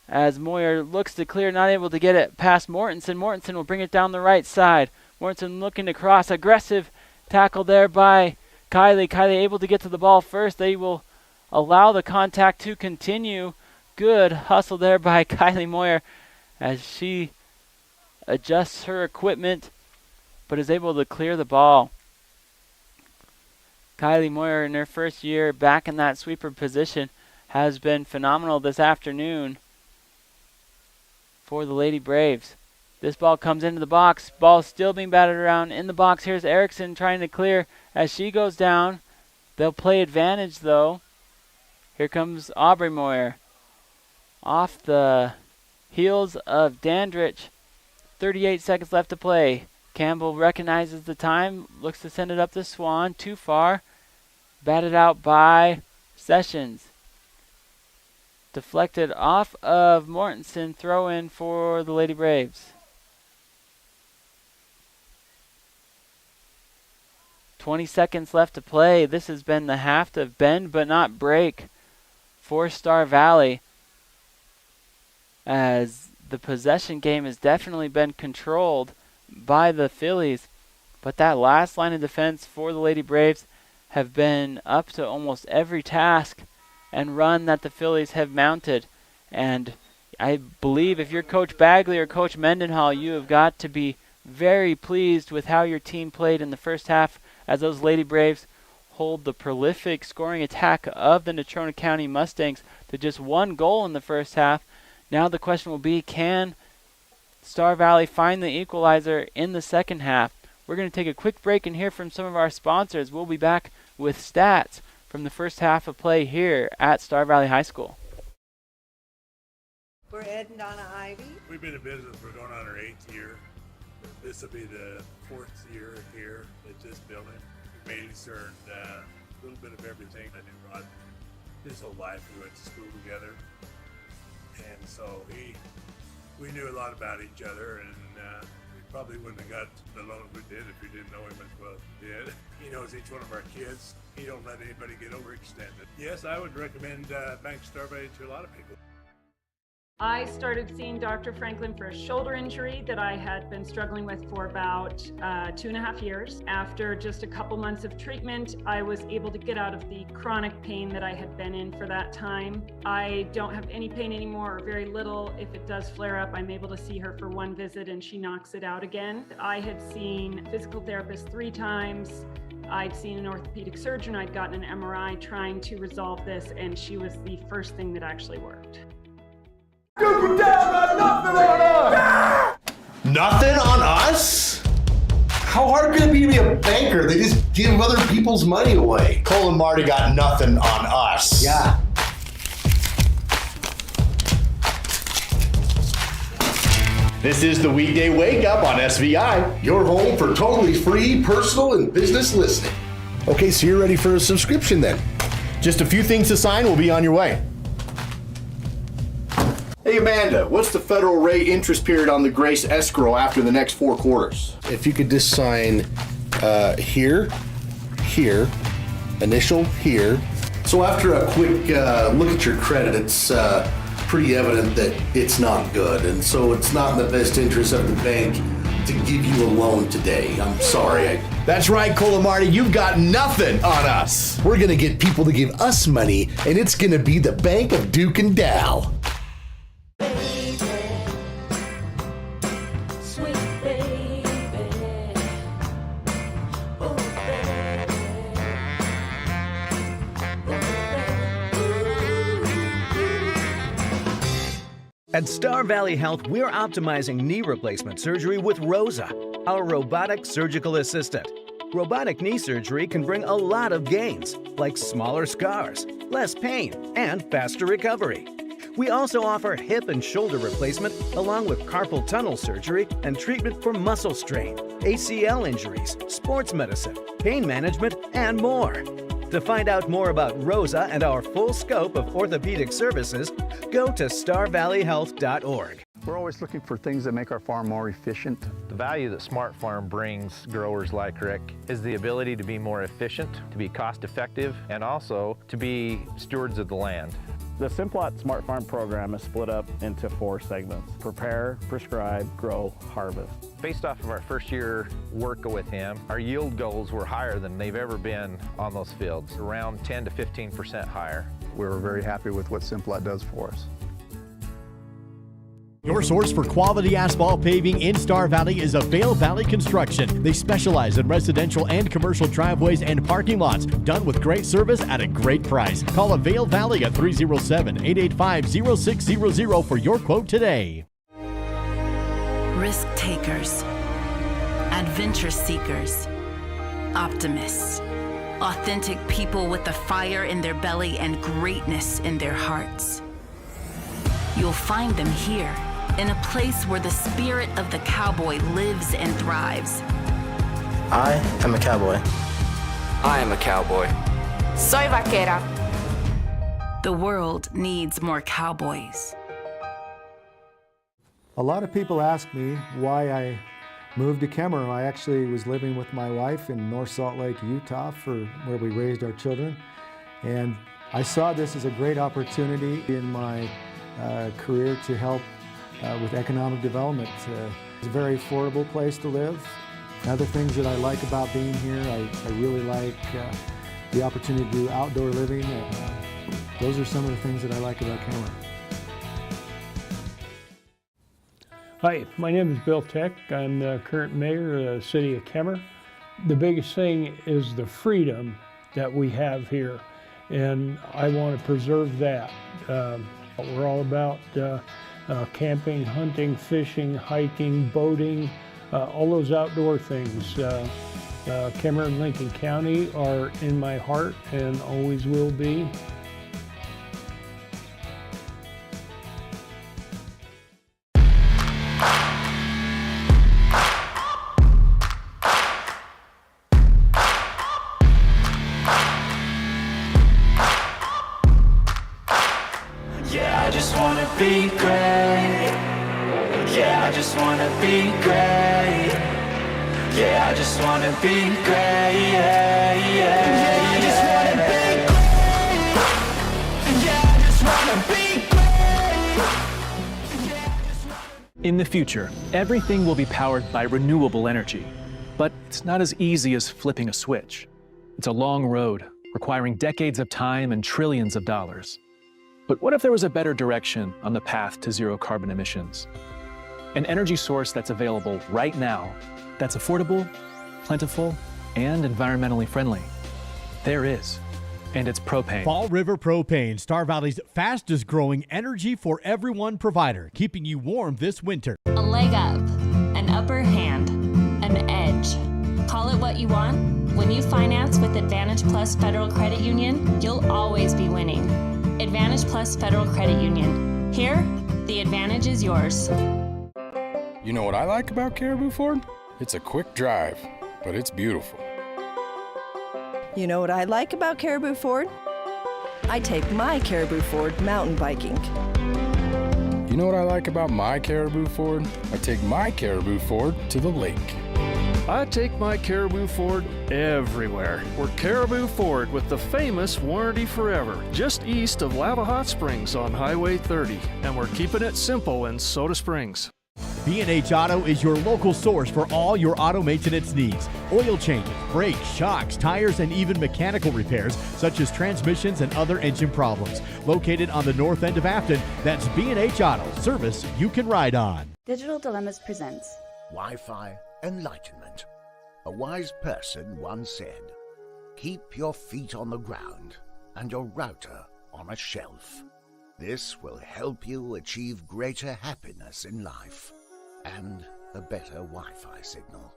as Moyer looks to clear, not able to get it past Mortensen. Mortensen will bring it down the right side. Mortensen looking to cross. Aggressive tackle there by Kylie. Kylie able to get to the ball first. They will allow the contact to continue. Good hustle there by Kylie Moyer as she adjusts her equipment but is able to clear the ball. Kylie Moyer in her first year back in that sweeper position has been phenomenal this afternoon for the Lady Braves. This ball comes into the box. Ball still being batted around in the box. Here's Erickson trying to clear as she goes down. They'll play advantage though. Here comes Aubrey Moyer. Off the heels of Dandridge. 38 seconds left to play. Campbell recognizes the time, looks to send it up to Swan, too far. Batted out by Sessions. Deflected off of Mortensen, throw in for the Lady Braves. 20 seconds left to play. This has been the half to bend but not break for Star Valley, as the possession game has definitely been controlled by the Phillies, but that last line of defense for the Lady Braves have been up to almost every task and run that the Phillies have mounted. And I believe if you're Coach Bagley or Coach Mendenhall, you have got to be very pleased with how your team played in the first half, as those Lady Braves hold the prolific scoring attack of the Natrona County Mustangs to just one goal in the first half. Now the question will be, can Star Valley find the equalizer in the second half? We're going to take a quick break and hear from some of our sponsors. We'll be back with stats from the first half of play here at Star Valley High School. We're Ed and Donna Ivy. We've been in business for going on our 8th year. This will be the 4th year here at this building. We mainly served a little bit of everything. I knew Rod his whole life. We went to school together. And so we knew a lot about each other, and we probably wouldn't have got the loans we did if we didn't know him as well as we did. He knows each one of our kids. He don't let anybody get overextended. Yes, I would recommend Bank Star Valley to a lot of people. I started seeing Dr. Franklin for a shoulder injury that I had been struggling with for about 2.5 years. After just a couple months of treatment, I was able to get out of the chronic pain that I had been in for that time. I don't have any pain anymore, or very little. If it does flare up, I'm able to see her for one visit and she knocks it out again. I had seen physical therapists 3 times, I'd seen an orthopedic surgeon, I'd gotten an MRI trying to resolve this, and she was the first thing that actually worked. Nothing on us? How hard could it be to be a banker? They just give other people's money away. Cole and Marty got nothing on us. Yeah. This is the Weekday Wake Up on SVI, your home for totally free personal and business listening. Okay, so you're ready for a subscription then. Just a few things to sign, we'll be on your way. Hey Amanda, what's the federal rate interest period on the Grace escrow after the next 4 quarters? If you could just sign here, here, initial here. So after a quick look at your credit, it's pretty evident that it's not good, and so it's not in the best interest of the bank to give you a loan today. I'm sorry. That's right, Cole and Marty, you've got nothing on us. We're gonna get people to give us money, and it's gonna be the Bank of Duke and Dow. At Star Valley Health, we're optimizing knee replacement surgery with ROSA, our robotic surgical assistant. Robotic knee surgery can bring a lot of gains, like smaller scars, less pain, and faster recovery. We also offer hip and shoulder replacement, along with carpal tunnel surgery and treatment for muscle strain, ACL injuries, sports medicine, pain management, and more. To find out more about ROSA and our full scope of orthopedic services, go to starvalleyhealth.org. We're always looking for things that make our farm more efficient. The value that Smart Farm brings growers like Rick is the ability to be more efficient, to be cost effective, and also to be stewards of the land. The Simplot Smart Farm program is split up into 4 segments: prepare, prescribe, grow, harvest. Based off of our first year work with him, our yield goals were higher than they've ever been on those fields, around 10 to 15% higher. We were very happy with what Simplot does for us. Your source for quality asphalt paving in Star Valley is Avail Valley Construction. They specialize in residential and commercial driveways and parking lots, done with great service at a great price. Call Avail Valley at 307-885-0600 for your quote today. Risk takers, adventure seekers, optimists, authentic people with the fire in their belly and greatness in their hearts. You'll find them here, in a place where the spirit of the cowboy lives and thrives. I am a cowboy. I am a cowboy. Soy vaquera. The world needs more cowboys. A lot of people ask me why I moved to Kemmerer. I actually was living with my wife in North Salt Lake, Utah, where we raised our children. And I saw this as a great opportunity in my career to help with economic development. It's a very affordable place to live. Other things that I like about being here, I really like the opportunity to do outdoor living. Those are some of the things that I like about Kemmerer. Hi, my name is Bill Tech. I'm the current mayor of the city of Kemmerer. The biggest thing is the freedom that we have here, and I want to preserve that. We're all about camping, hunting, fishing, hiking, boating, all those outdoor things. Kemmerer and Lincoln County are in my heart and always will be. I just wanna be great. Yeah, I just wanna be great. Yeah, I just wanna be great. Yeah, yeah, yeah. I just wanna be great. Yeah, I just wanna be great. In the future, everything will be powered by renewable energy. But it's not as easy as flipping a switch. It's a long road, requiring decades of time and trillions of dollars. But what if there was a better direction on the path to zero carbon emissions? An energy source that's available right now, that's affordable, plentiful, and environmentally friendly? There is, and it's propane. Fall River Propane, Star Valley's fastest growing energy for everyone provider, keeping you warm this winter. A leg up, an upper hand, an edge. Call it what you want. When you finance with Advantage Plus Federal Credit Union, you'll always be winning. Advantage Plus Federal Credit Union. Here, the advantage is yours. You know what I like about Caribou Ford? It's a quick drive, but it's beautiful. You know what I like about Caribou Ford? I take my Caribou Ford mountain biking. You know what I like about my Caribou Ford? I take my Caribou Ford to the lake. I take my Caribou Ford everywhere. We're Caribou Ford with the famous Warranty Forever, just east of Lava Hot Springs on Highway 30. And we're keeping it simple in Soda Springs. B&H Auto is your local source for all your auto maintenance needs. Oil changes, brakes, shocks, tires, and even mechanical repairs, such as transmissions and other engine problems. Located on the north end of Afton, that's B&H Auto, service you can ride on. Digital Dilemmas presents Wi-Fi Enlightenment. A wise person once said, "Keep your feet on the ground and your router on a shelf. This will help you achieve greater happiness in life and a better Wi-Fi signal."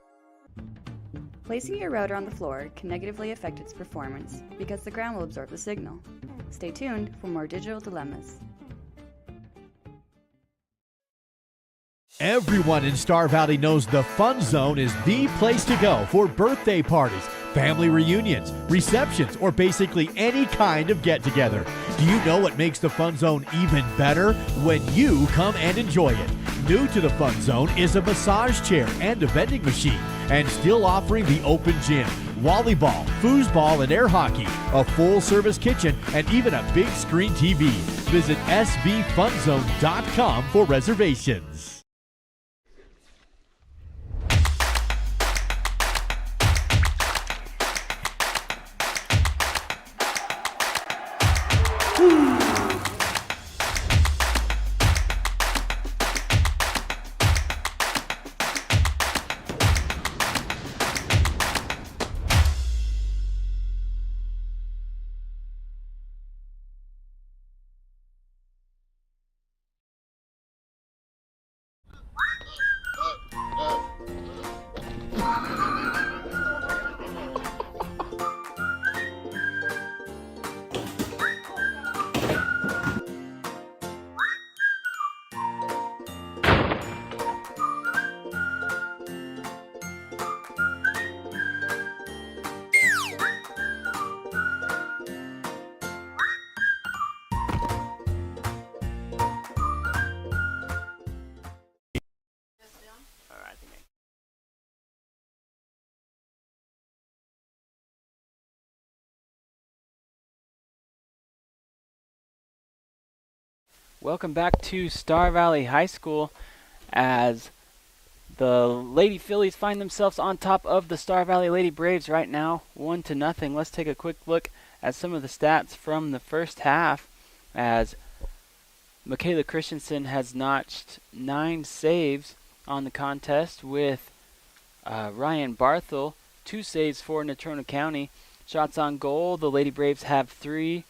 Placing your router on the floor can negatively affect its performance because the ground will absorb the signal. Stay tuned for more Digital Dilemmas. Everyone in Star Valley knows the Fun Zone is the place to go for birthday parties, family reunions, receptions, or basically any kind of get-together. Do you know what makes the Fun Zone even better? When you come and enjoy it. New to the Fun Zone is a massage chair and a vending machine, and still offering the open gym, volleyball, foosball, and air hockey, a full-service kitchen, and even a big screen TV. Visit svfunzone.com for reservations. Welcome back to Star Valley High School as the Lady Phillies find themselves on top of the Star Valley Lady Braves right now, 1-0. Let's take a quick look at some of the stats from the first half as Michaela Christensen has notched 9 saves on the contest with Ryan Barthel, 2 saves for Natrona County. Shots on goal, the Lady Braves have 3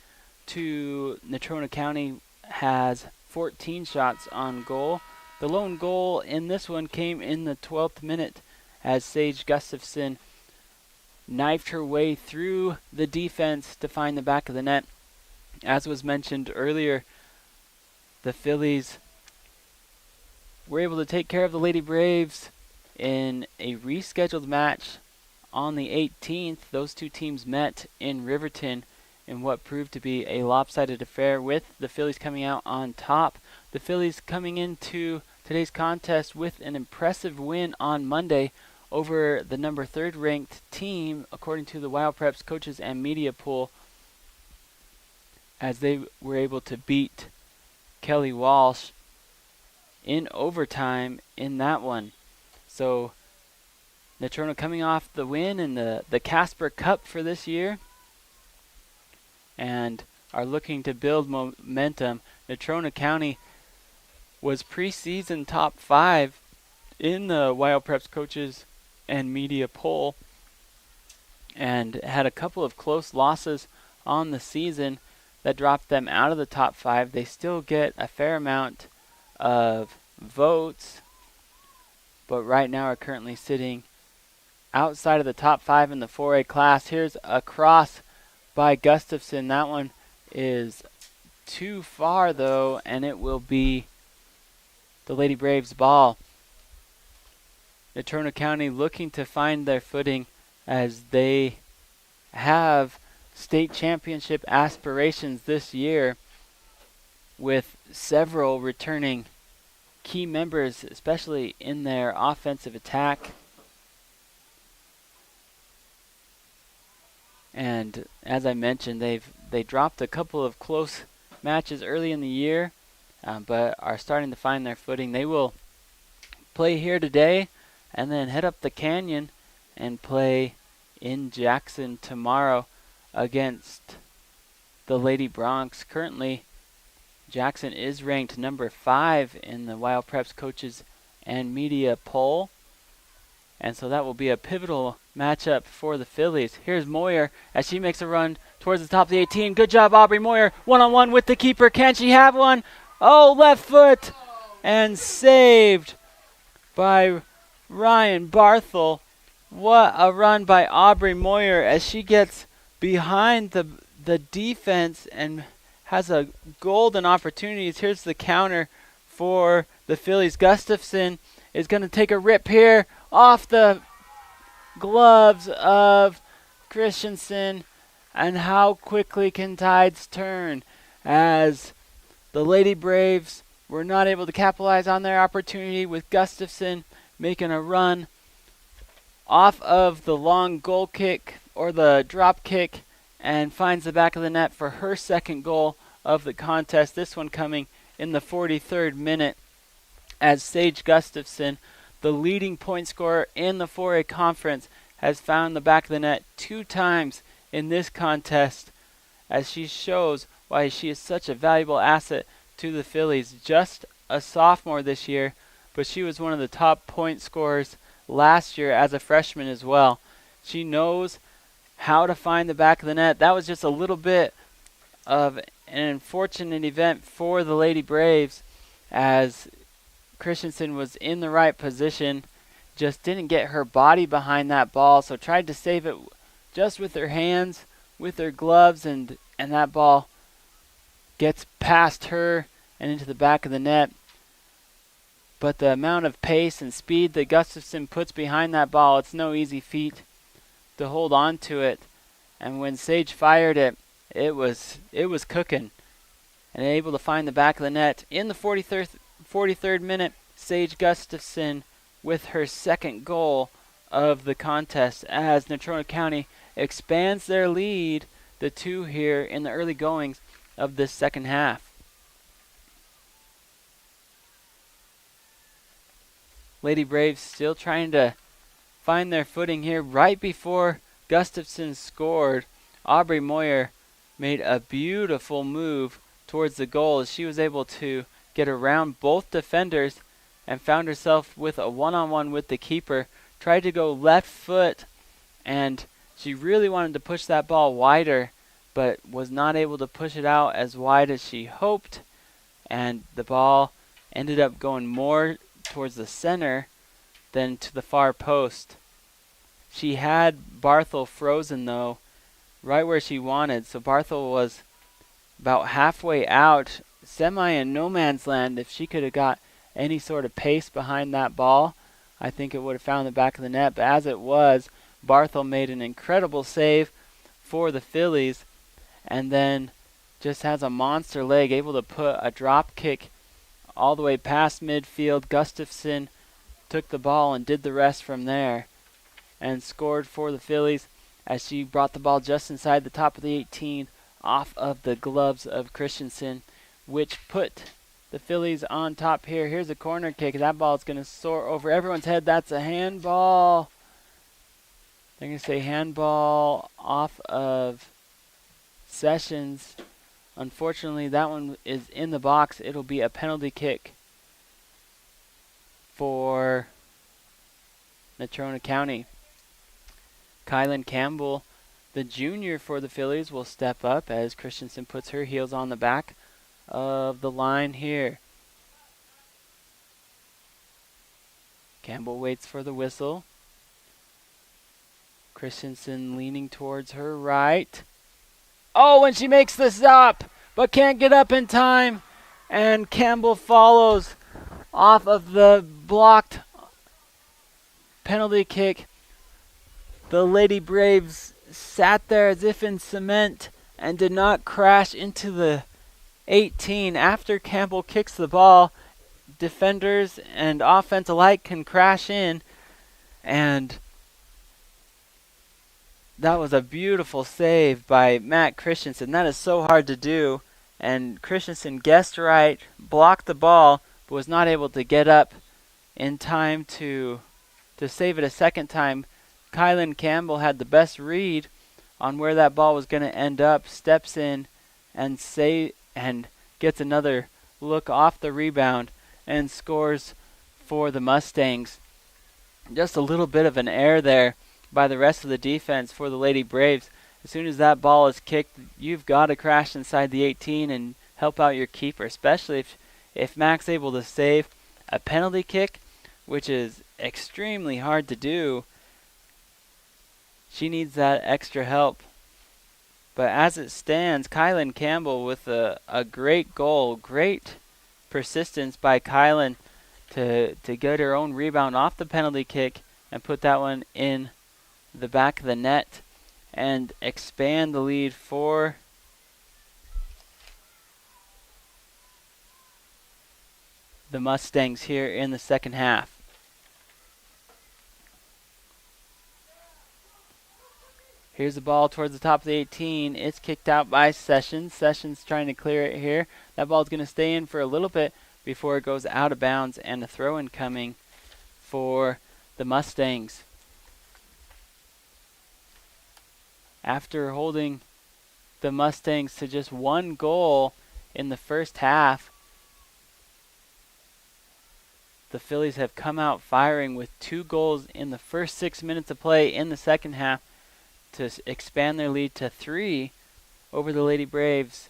to Natrona County has 14 shots on goal. The lone goal in this one came in the 12th minute as Sage Gustafson knifed her way through the defense to find the back of the net. As was mentioned earlier, the Phillies were able to take care of the Lady Braves in a rescheduled match on the 18th. Those two teams met in Riverton in what proved to be a lopsided affair, with the Phillies coming out on top. The Phillies coming into today's contest with an impressive win on Monday over the number 3rd ranked team according to the Wild Preps coaches and media poll, as they were able to beat Kelly Walsh in overtime in that one. So Natrona coming off the win in the Casper Cup for this year and are looking to build momentum. Natrona County was preseason top 5 in the Wild Preps coaches and media poll and had a couple of close losses on the season that dropped them out of the top 5. They still get a fair amount of votes, but right now are currently sitting outside of the top 5 in the 4A class. Here's a cross by Gustafson. That one is too far though, and it will be the Lady Braves ball. Natrona County looking to find their footing as they have state championship aspirations this year, with several returning key members, especially in their offensive attack. And as I mentioned, they dropped a couple of close matches early in the year, but are starting to find their footing. They will play here today and then head up the canyon and play in Jackson tomorrow against the Lady Bronx. Currently, Jackson is ranked number 5 in the Wild Preps coaches and media poll, and so that will be a pivotal matchup for the Phillies. Here's Moyer as she makes a run towards the top of the 18. Good job, Aubrey Moyer. One-on-one with the keeper. Can she have one? Oh, left foot, and saved by Ryan Barthel. What a run by Aubrey Moyer as she gets behind the defense and has a golden opportunity. Here's the counter for the Phillies. Gustafson is going to take a rip here off the gloves of Christensen. And how quickly can tides turn as the Lady Braves were not able to capitalize on their opportunity, with Gustafson making a run off of the long goal kick or the drop kick and finds the back of the net for her second goal of the contest. This one coming in the 43rd minute as Sage Gustafson, the leading point scorer in the 4A conference, has found the back of the net 2 times in this contest, as she shows why she is such a valuable asset to the Phillies. Just a sophomore this year, but she was one of the top point scorers last year as a freshman as well. She knows how to find the back of the net. That was just a little bit of an unfortunate event for the Lady Braves, as Christensen was in the right position, just didn't get her body behind that ball, so tried to save it just with her hands, with her gloves, and that ball gets past her and into the back of the net. But the amount of pace and speed that Gustafson puts behind that ball, it's no easy feat to hold on to it. And when Sage fired it, it was cooking. And able to find the back of the net in the 43rd minute, Sage Gustafson with her second goal of the contest, as Natrona County expands their lead to 2 here in the early goings of this second half. Lady Braves still trying to find their footing here. Right before Gustafson scored, Aubrey Moyer made a beautiful move towards the goal as she was able to get around both defenders and found herself with a one-on-one with the keeper. Tried to go left foot, and she really wanted to push that ball wider, but was not able to push it out as wide as she hoped, and the ball ended up going more towards the center than to the far post. She had Barthel frozen though, right where she wanted, so Barthel was about halfway out, semi in no man's land. If she could have got any sort of pace behind that ball, I think it would have found the back of the net, but as it was, Barthel made an incredible save for the Phillies, and then just has a monster leg, able to put a drop kick all the way past midfield. Gustafson took the ball and did the rest from there and scored for the Phillies as she brought the ball just inside the top of the 18 off of the gloves of Christensen, which put the Phillies on top here. Here's a corner kick. That ball is going to soar over everyone's head. That's a handball. They're going to say handball off of Sessions. Unfortunately, that one is in the box. It'll be a penalty kick for Natrona County. Kylan Campbell, the junior for the Phillies, will step up as Christensen puts her heels on the back of the line here. Campbell waits for the whistle. Christensen leaning towards her right. Oh, and she makes the stop, but can't get up in time. And Campbell follows off of the blocked penalty kick. The Lady Braves sat there as if in cement and did not crash into the 18. After Campbell kicks the ball, defenders and offense alike can crash in, and that was a beautiful save by Matt Christensen. That is so hard to do, and Christensen guessed right, blocked the ball, but was not able to get up in time to save it a second time. Kylan Campbell had the best read on where that ball was going to end up, steps in and gets another look off the rebound and scores for the Mustangs. Just a little bit of an error there by the rest of the defense for the Lady Braves. As soon as that ball is kicked, you've got to crash inside the 18 and help out your keeper, especially if Mac's able to save a penalty kick, which is extremely hard to do. She needs that extra help. But as it stands, Kylan Campbell with a great goal, great persistence by Kylan to get her own rebound off the penalty kick and put that one in the back of the net and expand the lead for the Mustangs here in the second half. Here's the ball towards the top of the 18. It's kicked out by Sessions. Sessions trying to clear it here. That ball's going to stay in for a little bit before it goes out of bounds, and a throw-in coming for the Mustangs. After holding the Mustangs to just one goal in the first half, the Phillies have come out firing with 2 goals in the first 6 minutes of play in the second half to expand their lead to 3 over the Lady Braves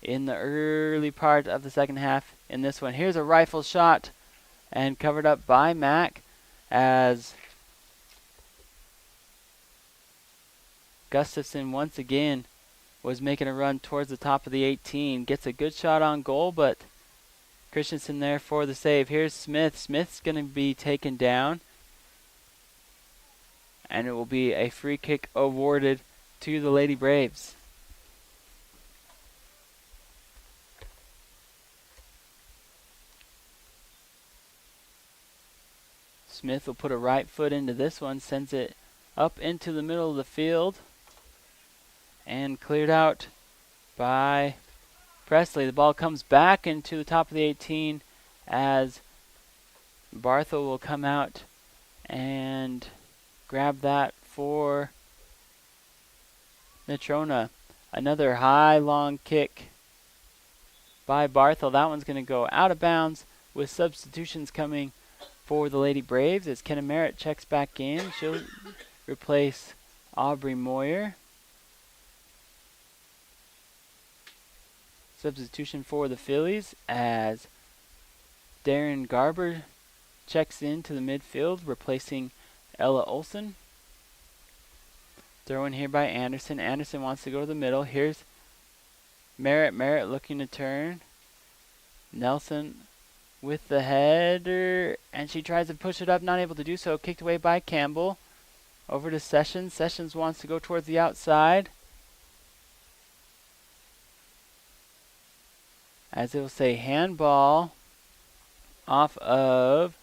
in the early part of the second half in this one. Here's a rifle shot and covered up by Mac as Gustafson once again was making a run towards the top of the 18. Gets a good shot on goal, but Christensen there for the save. Here's Smith. Smith's going to be taken down, and it will be a free kick awarded to the Lady Braves. Smith will put a right foot into this one, sends it up into the middle of the field, and cleared out by Presley. The ball comes back into the top of the 18 as Barthel will come out and grab that for Natrona. Another high, long kick by Barthel. That one's going to go out of bounds with substitutions coming for the Lady Braves as Kenna Merritt checks back in. She'll replace Aubrey Moyer. Substitution for the Phillies as Darren Garber checks into the midfield, replacing Ella Olsen. Throw in here by Anderson. Anderson wants to go to the middle. Here's Merritt. Merritt looking to turn. Nelson with the header, and she tries to push it up, not able to do so. Kicked away by Campbell. Over to Sessions. Sessions wants to go towards the outside, as it will say handball off of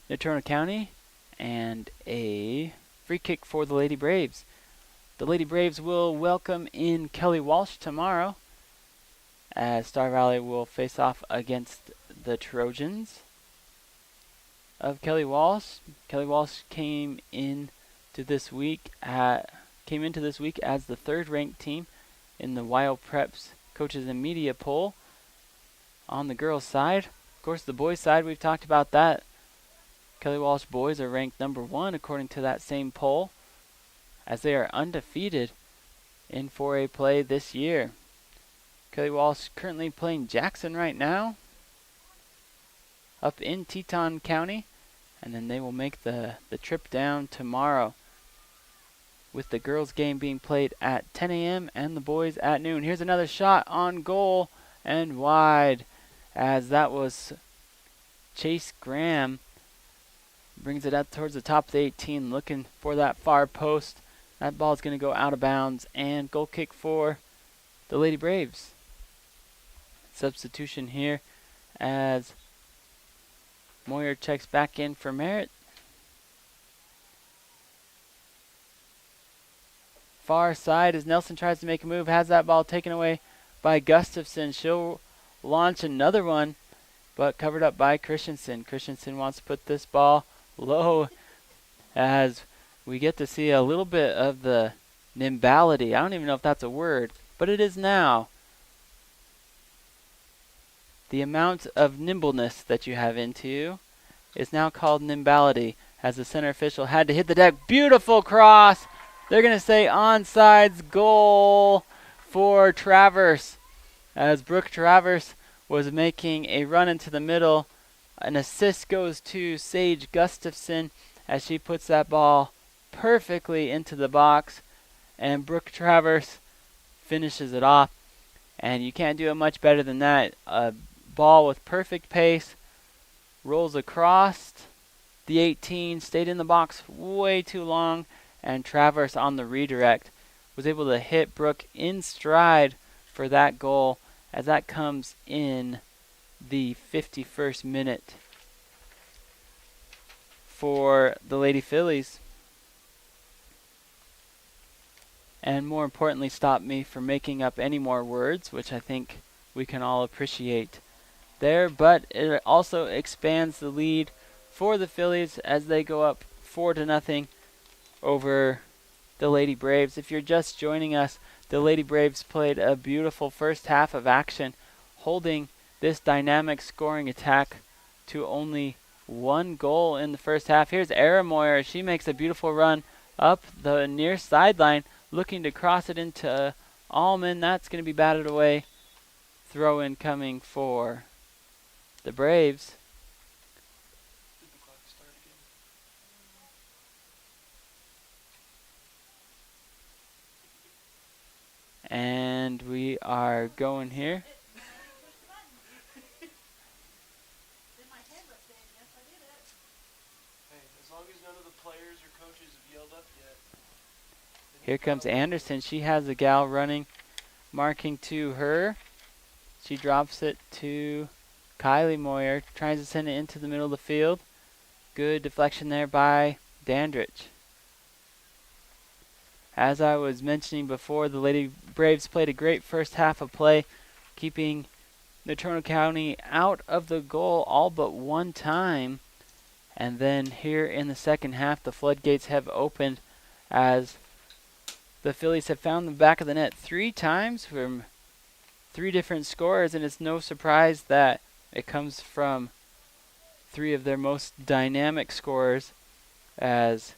Natrona County, and a free kick for the Lady Braves. The Lady Braves will welcome in Kelly Walsh tomorrow, as Star Valley will face off against the Trojans of Kelly Walsh. Kelly Walsh came into this week as the third-ranked team in the Wild Preps Coaches and Media poll on the girls' side. Of course, the boys' side, we've talked about that Kelly Walsh boys are ranked number 1 according to that same poll, as they are undefeated in 4A play this year. Kelly Walsh currently playing Jackson right now, up in Teton County, and then they will make the trip down tomorrow, with the girls game being played at 10 a.m. and the boys at noon. Here's another shot on goal and wide, as that was Chase Graham. Brings it up towards the top of the 18, looking for that far post. That ball is going to go out of bounds, and goal kick for the Lady Braves. Substitution here as Moyer checks back in for Merritt. Far side as Nelson tries to make a move, has that ball taken away by Gustafson. She'll launch another one, but covered up by Christensen. Christensen wants to put this ball low, as we get to see a little bit of the nimbality. I don't even know if that's a word, but it is now. The amount of nimbleness that you have into you is now called nimbality, as the center official had to hit the deck. Beautiful cross. They're going to say onside goal for Travers, as Brooke Travers was making a run into the middle. An assist goes to Sage Gustafson as she puts that ball perfectly into the box, and Brooke Travers finishes it off. And you can't do it much better than that. A ball with perfect pace, rolls across the 18, stayed in the box way too long, and Travers on the redirect was able to hit Brooke in stride for that goal, as that comes in the 51st minute for the Lady Phillies. And more importantly, stop me from making up any more words, which I think we can all appreciate there. But it also expands the lead for the Phillies as they go up 4-0 over the Lady Braves. If you're just joining us, the Lady Braves played a beautiful first half of action, holding this dynamic scoring attack to only 1 goal in the first half. Here's Era Moyer. She makes a beautiful run up the near sideline, looking to cross it into Allman. That's going to be batted away. Throw in coming for the Braves. And we are going here. Here comes Anderson. She has a gal running, marking to her. She drops it to Kylie Moyer. Tries to send it into the middle of the field. Good deflection there by Dandridge. As I was mentioning before, the Lady Braves played a great first half of play, keeping Natrona County out of the goal all but one time. And then here in the second half, the floodgates have opened as the Phillies have found the back of the net 3 times from 3 different scorers, and it's no surprise that it comes from 3 of their most dynamic scorers, as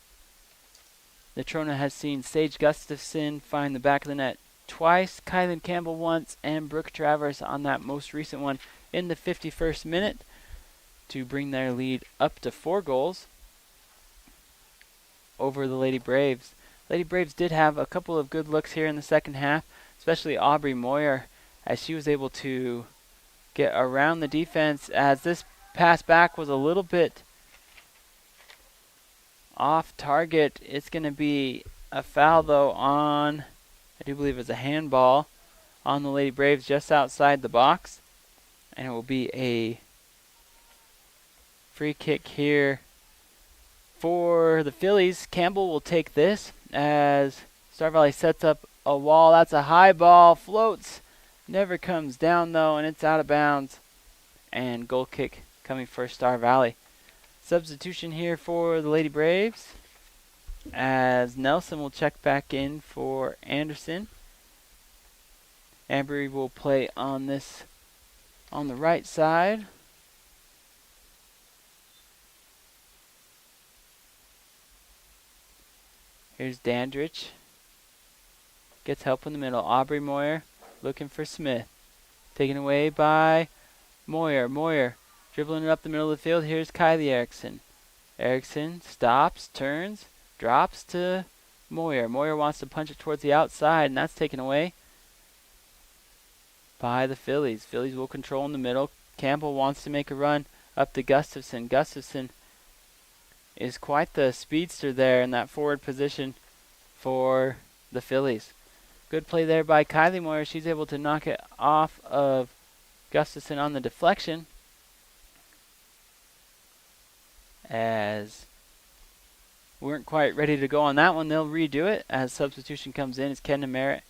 Natrona has seen Sage Gustafson find the back of the net twice, Kylan Campbell once, and Brooke Travers on that most recent one in the 51st minute to bring their lead up to 4 goals over the Lady Braves. Lady Braves did have a couple of good looks here in the second half, especially Aubrey Moyer, as she was able to get around the defense, as this pass back was a little bit off target. It's going to be a foul, though, on, I do believe it's a handball on the Lady Braves just outside the box. And it will be a free kick here for the Phillies. Campbell will take this as Star Valley sets up a wall. That's a high ball, floats, never comes down though, and it's out of bounds. And goal kick coming for Star Valley. Substitution here for the Lady Braves, as Nelson will check back in for Anderson. Ambery will play on this on the right side. Here's Dandridge. Gets help in the middle. Aubrey Moyer looking for Smith. Taken away by Moyer. Moyer dribbling it up the middle of the field. Here's Kylie Erickson. Erickson stops, turns, drops to Moyer. Moyer wants to punch it towards the outside, and that's taken away by the Phillies. Phillies will control in the middle. Campbell wants to make a run up to Gustafson. Gustafson is quite the speedster there in that forward position for the Phillies. Good play there by Kylie Moyer. She's able to knock it off of Gustafson on the deflection. As we weren't quite ready to go on that one, they'll redo it as substitution comes in. As Kendra Merritt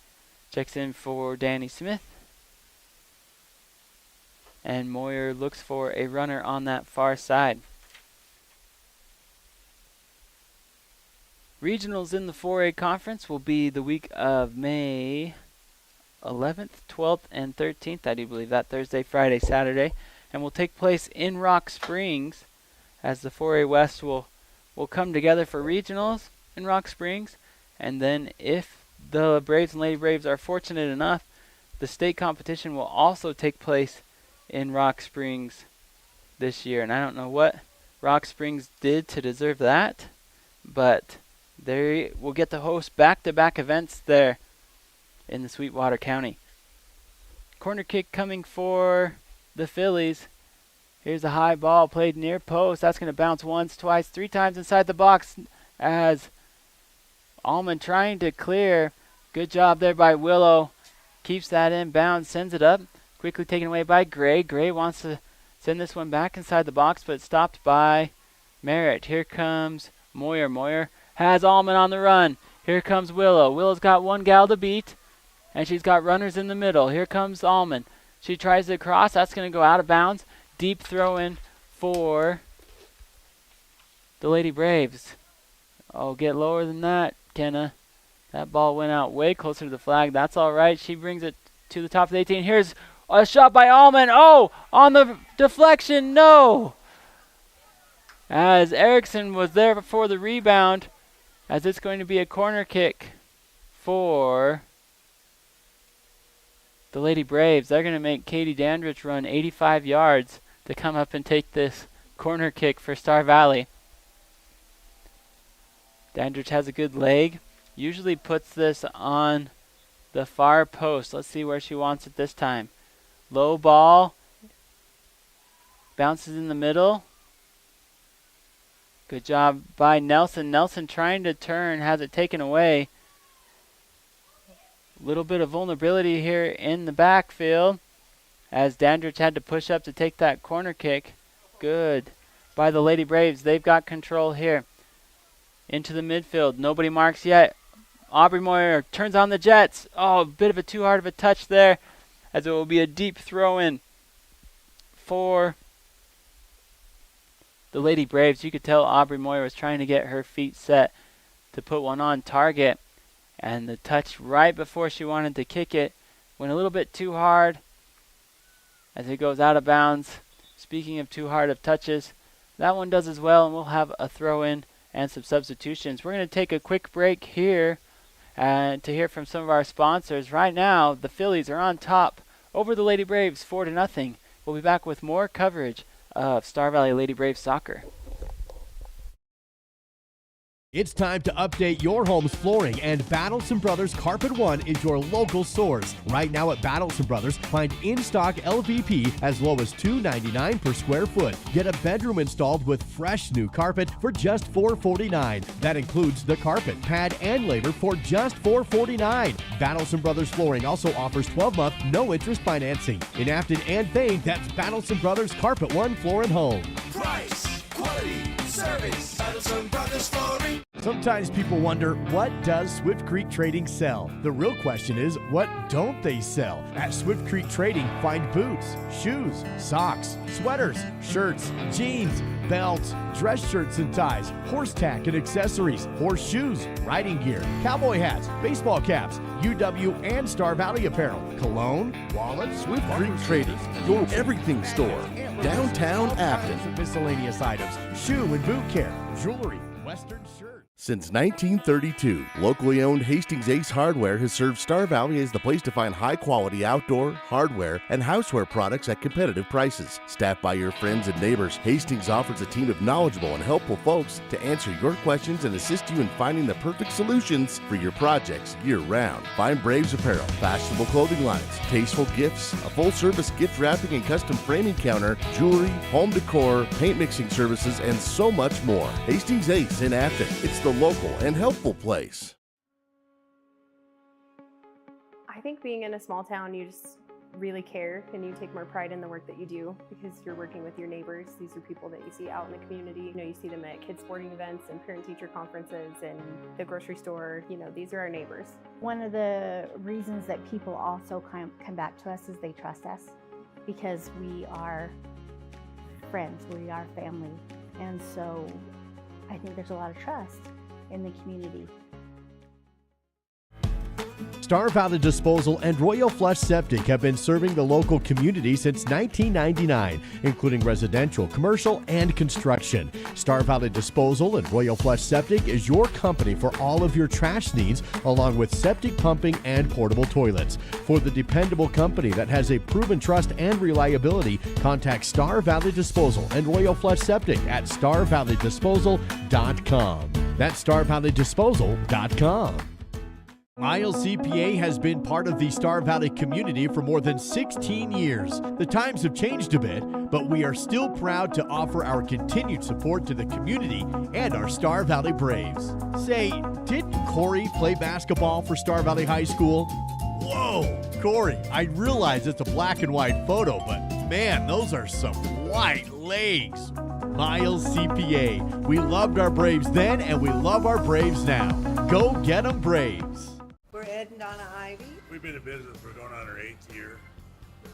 checks in for Danny Smith. And Moyer looks for a runner on that far side. Regionals in the 4A conference will be the week of May 11th, 12th, and 13th. I do believe that Thursday, Friday, Saturday. And will take place in Rock Springs as the 4A West will come together for regionals in Rock Springs. And then if the Braves and Lady Braves are fortunate enough, the state competition will also take place in Rock Springs this year. And I don't know what Rock Springs did to deserve that, but they will get to host back-to-back events there in the Sweetwater County. Corner kick coming for the Phillies. Here's a high ball played near post. That's going to bounce once, twice, 3 times inside the box as Allman trying to clear. Good job there by Willow. Keeps that in bounds, sends it up. Quickly taken away by Gray. Gray wants to send this one back inside the box, but stopped by Merritt. Here comes Moyer. Moyer has Allman on the run. Here comes Willow. Willow's got one gal to beat, and she's got runners in the middle. Here comes Allman. She tries to cross. That's going to go out of bounds. Deep throw in for the Lady Braves. Oh, get lower than that, Kenna. That ball went out way closer to the flag. That's all right. She brings it to the top of the 18. Here's a shot by Allman. Oh, on the deflection, no. As Erickson was there for the rebound, as it's going to be a corner kick for the Lady Braves. They're going to make Katie Dandridge run 85 yards to come up and take this corner kick for Star Valley. Dandridge has a good leg. Usually puts this on the far post. Let's see where she wants it this time. Low ball. Bounces in the middle. Good job by Nelson. Nelson trying to turn, has it taken away. A little bit of vulnerability here in the backfield as Dandridge had to push up to take that corner kick. Good by the Lady Braves. They've got control here. Into the midfield. Nobody marks yet. Aubrey Moyer turns on the Jets. Oh, a bit of a too hard of a touch there as it will be a deep throw in for the Lady Braves. You could tell Aubrey Moyer was trying to get her feet set to put one on target. And the touch right before she wanted to kick it went a little bit too hard as it goes out of bounds. Speaking of too hard of touches, that one does as well, and we'll have a throw in and some substitutions. We're going to take a quick break here to hear from some of our sponsors. Right now, the Phillies are on top over the Lady Braves 4-0. We'll be back with more coverage of Star Valley Lady Braves soccer. It's time to update your home's flooring, and Battleson Brothers Carpet One is your local source. Right now at Battleson Brothers, find in-stock LVP as low as $2.99 per square foot. Get a bedroom installed with fresh new carpet for just $4.49. That includes the carpet, pad, and labor for just $4.49. Battleson Brothers Flooring also offers 12-month no-interest financing. In Afton and Thane, that's Battleson Brothers Carpet One Floor and Home. Price, quality, service. Battleson Brothers Flooring. Sometimes people wonder, what does Swift Creek Trading sell? The real question is, what don't they sell? At Swift Creek Trading, find boots, shoes, socks, sweaters, shirts, jeans, belts, dress shirts and ties, horse tack and accessories, horse shoes, riding gear, cowboy hats, baseball caps, UW and Star Valley apparel, cologne, wallets, Swift Creek Trading, your everything store, downtown Afton. Miscellaneous items, shoe and boot care, jewelry, western shirts. Since 1932, locally owned Hastings Ace Hardware has served Star Valley as the place to find high-quality outdoor, hardware, and houseware products at competitive prices. Staffed by your friends and neighbors, Hastings offers a team of knowledgeable and helpful folks to answer your questions and assist you in finding the perfect solutions for your projects year-round. Find Braves apparel, fashionable clothing lines, tasteful gifts, a full-service gift wrapping and custom framing counter, jewelry, home decor, paint mixing services, and so much more. Hastings Ace in Afton. It's the local and helpful place. I think being in a small town, you just really care and you take more pride in the work that you do because you're working with your neighbors. These are people that you see out in the community. You know, you see them at kids sporting events and parent-teacher conferences and the grocery store. You know, these are our neighbors. One of the reasons that people also come back to us is they trust us because we are friends, we are family. And so I think there's a lot of trust in the community. Star Valley Disposal and Royal Flush Septic have been serving the local community since 1999, including residential, commercial, and construction. Star Valley Disposal and Royal Flush Septic is your company for all of your trash needs, along with septic pumping and portable toilets. For the dependable company that has a proven trust and reliability, contact Star Valley Disposal and Royal Flush Septic at starvalleydisposal.com. That's starvalleydisposal.com. Miles CPA has been part of the Star Valley community for more than 16 years. The times have changed a bit, but we are still proud to offer our continued support to the community and our Star Valley Braves. Say, didn't Corey play basketball for Star Valley High School? Whoa, Corey, I realize it's a black and white photo, but man, those are some white legs. Miles CPA. We loved our Braves then, and we love our Braves now. Go get 'em, Braves. We're Ed and Donna Ivy. We've been in business for going on our 8th year.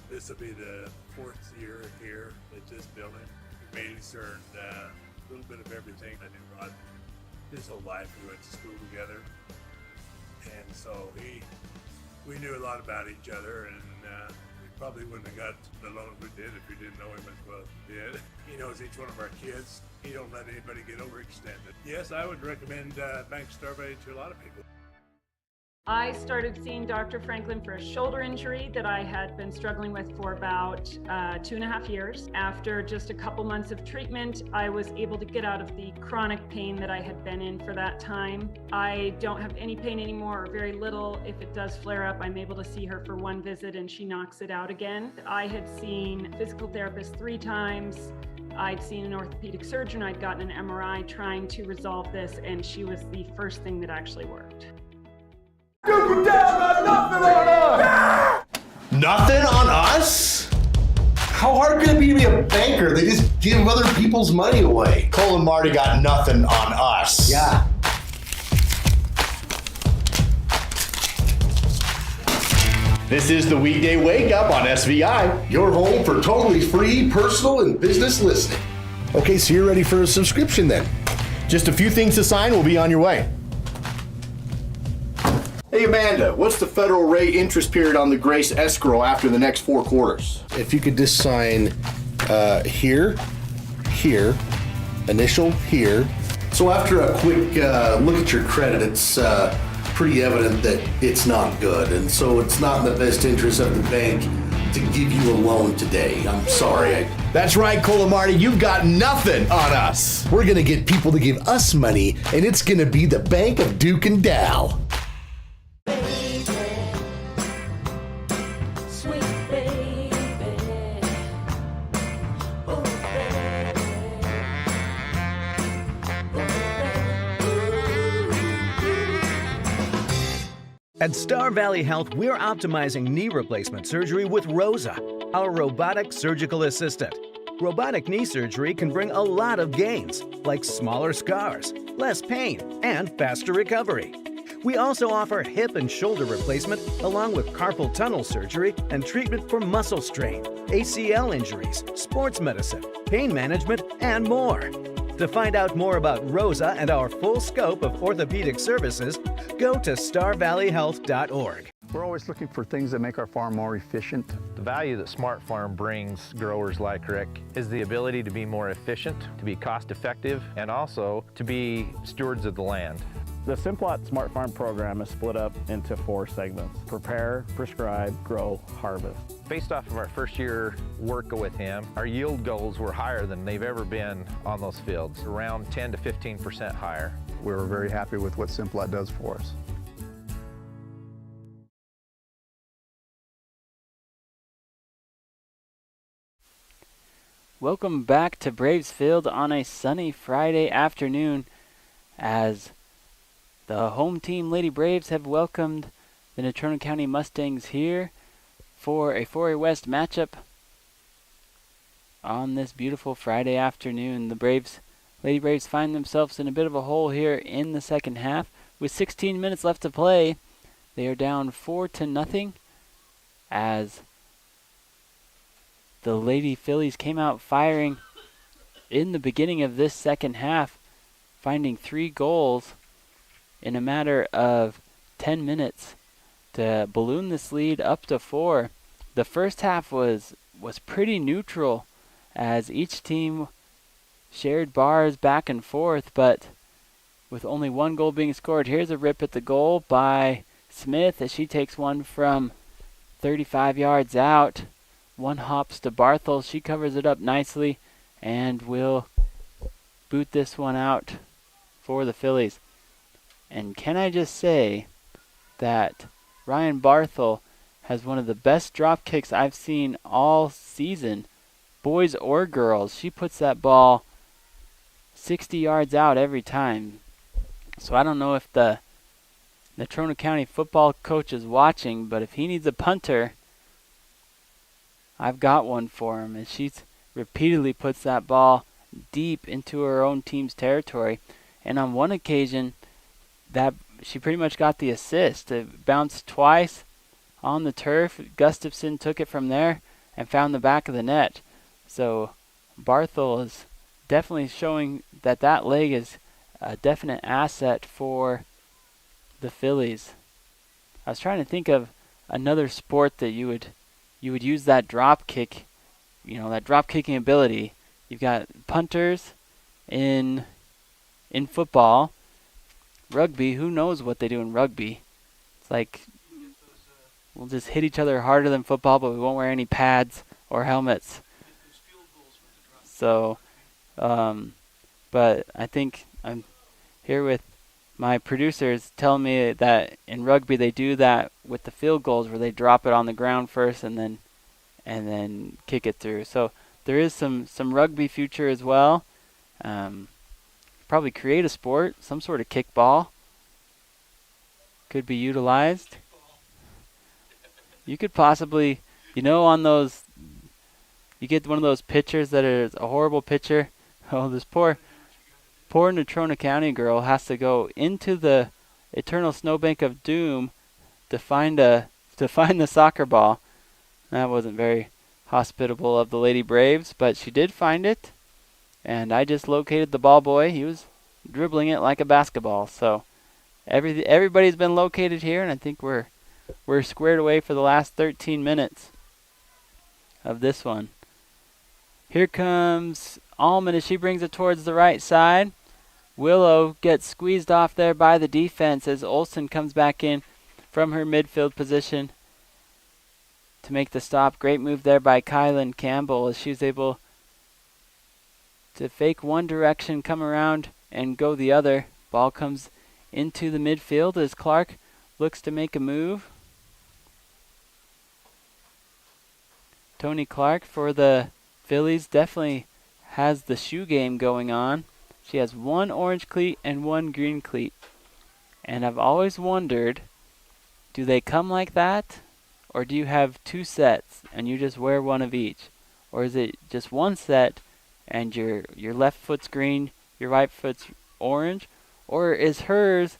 This will be the 4th year here at this building. We mainly served a little bit of everything. I knew Rod his whole life. We went to school together. And so we knew a lot about each other, and we probably wouldn't have got along as we did if we didn't know him as well as we did. He knows each one of our kids. He don't let anybody get overextended. Yes, I would recommend Bank Star Valley to a lot of people. I started seeing Dr. Franklin for a shoulder injury that I had been struggling with for about 2.5 years. After just a couple months of treatment, I was able to get out of the chronic pain that I had been in for that time. I don't have any pain anymore, or very little. If it does flare up, I'm able to see her for one visit and she knocks it out again. I had seen a physical therapist 3 times. I'd seen an orthopedic surgeon. I'd gotten an MRI trying to resolve this, and she was the first thing that actually worked. Nothing on us! Nothing on us? How hard could it be to be a banker? They just give other people's money away. Cole and Marty got nothing on us. Yeah. This is the Weekday Wake Up on SVI, your home for totally free personal and business listening. Okay, so you're ready for a subscription then. Just a few things to sign, we'll be on your way. Hey Amanda, what's the federal rate interest period on the Grace escrow after the next 4 quarters? If you could just sign here, initial here. So after a quick look at your credit, it's pretty evident that it's not good, and so it's not in the best interest of the bank to give you a loan today. I'm sorry. That's right, Cole and Marty, you've got nothing on us. We're gonna get people to give us money, and it's gonna be the Bank of Duke and Dow. At Star Valley Health, we're optimizing knee replacement surgery with Rosa, our robotic surgical assistant. Robotic knee surgery can bring a lot of gains, like smaller scars, less pain, and faster recovery. We also offer hip and shoulder replacement, along with carpal tunnel surgery and treatment for muscle strain, ACL injuries, sports medicine, pain management, and more. To find out more about Rosa and our full scope of orthopedic services, go to starvalleyhealth.org. We're always looking for things that make our farm more efficient. The value that Smart Farm brings growers like Rick is the ability to be more efficient, to be cost effective, and also to be stewards of the land. The Simplot Smart Farm program is split up into 4 segments: prepare, prescribe, grow, harvest. Based off of our first year work with him, our yield goals were higher than they've ever been on those fields, around 10 to 15% higher. We were very happy with what Simplot does for us. Welcome back to Braves Field on a sunny Friday afternoon as the home team Lady Braves have welcomed the Natrona County Mustangs here for a 4A West matchup on this beautiful Friday afternoon. The Lady Braves find themselves in a bit of a hole here in the second half. With 16 minutes left to play, they are down 4-0 as the Lady Phillies came out firing in the beginning of this second half, finding 3 goals in a matter of 10 minutes to balloon this lead up to 4. The first half was pretty neutral as each team shared bars back and forth, but with only 1 goal being scored. Here's a rip at the goal by Smith as she takes one from 35 yards out. One hops to Barthel. She covers it up nicely and will boot this one out for the Phillies. And can I just say that Ryan Barthel has one of the best drop kicks I've seen all season, boys or girls. She puts that ball 60 yards out every time. So I don't know if the Natrona County football coach is watching, but if he needs a punter, I've got one for him. And she repeatedly puts that ball deep into her own team's territory. And on one occasion, that she pretty much got the assist. It bounced twice on the turf. Gustafson took it from there and found the back of the net. So Barthel is definitely showing that leg is a definite asset for the Phillies. I was trying to think of another sport that you would use that drop kick, that drop kicking ability. You've got punters in football. Rugby, who knows what they do in rugby? It's like we'll just hit each other harder than football, but we won't wear any pads or helmets. So, but I think I'm here with my producers telling me that in rugby they do that with the field goals where they drop it on the ground first and then kick it through. So there is some rugby future as well. Probably create a sport, some sort of kickball could be utilized. You could possibly, on those, you get one of those pitchers that is a horrible pitcher. Oh, this poor Natrona County girl has to go into the eternal snowbank of doom to find the soccer ball. That wasn't very hospitable of the Lady Braves, but she did find it. And I just located the ball boy. He was dribbling it like a basketball. So everybody's been located here, and I think we're squared away for the last 13 minutes of this one. Here comes Allman as she brings it towards the right side. Willow gets squeezed off there by the defense as Olsen comes back in from her midfield position to make the stop. Great move there by Kylan Campbell as she's able to fake one direction, come around, and go the other. Ball comes into the midfield as Clark looks to make a move. Tony Clark for the Phillies definitely has the shoe game going on. She has 1 orange cleat and 1 green cleat. And I've always wondered, do they come like that? Or do you have 2 sets and you just wear one of each? Or is it just one set and your left foot's green, your right foot's orange? Or is hers,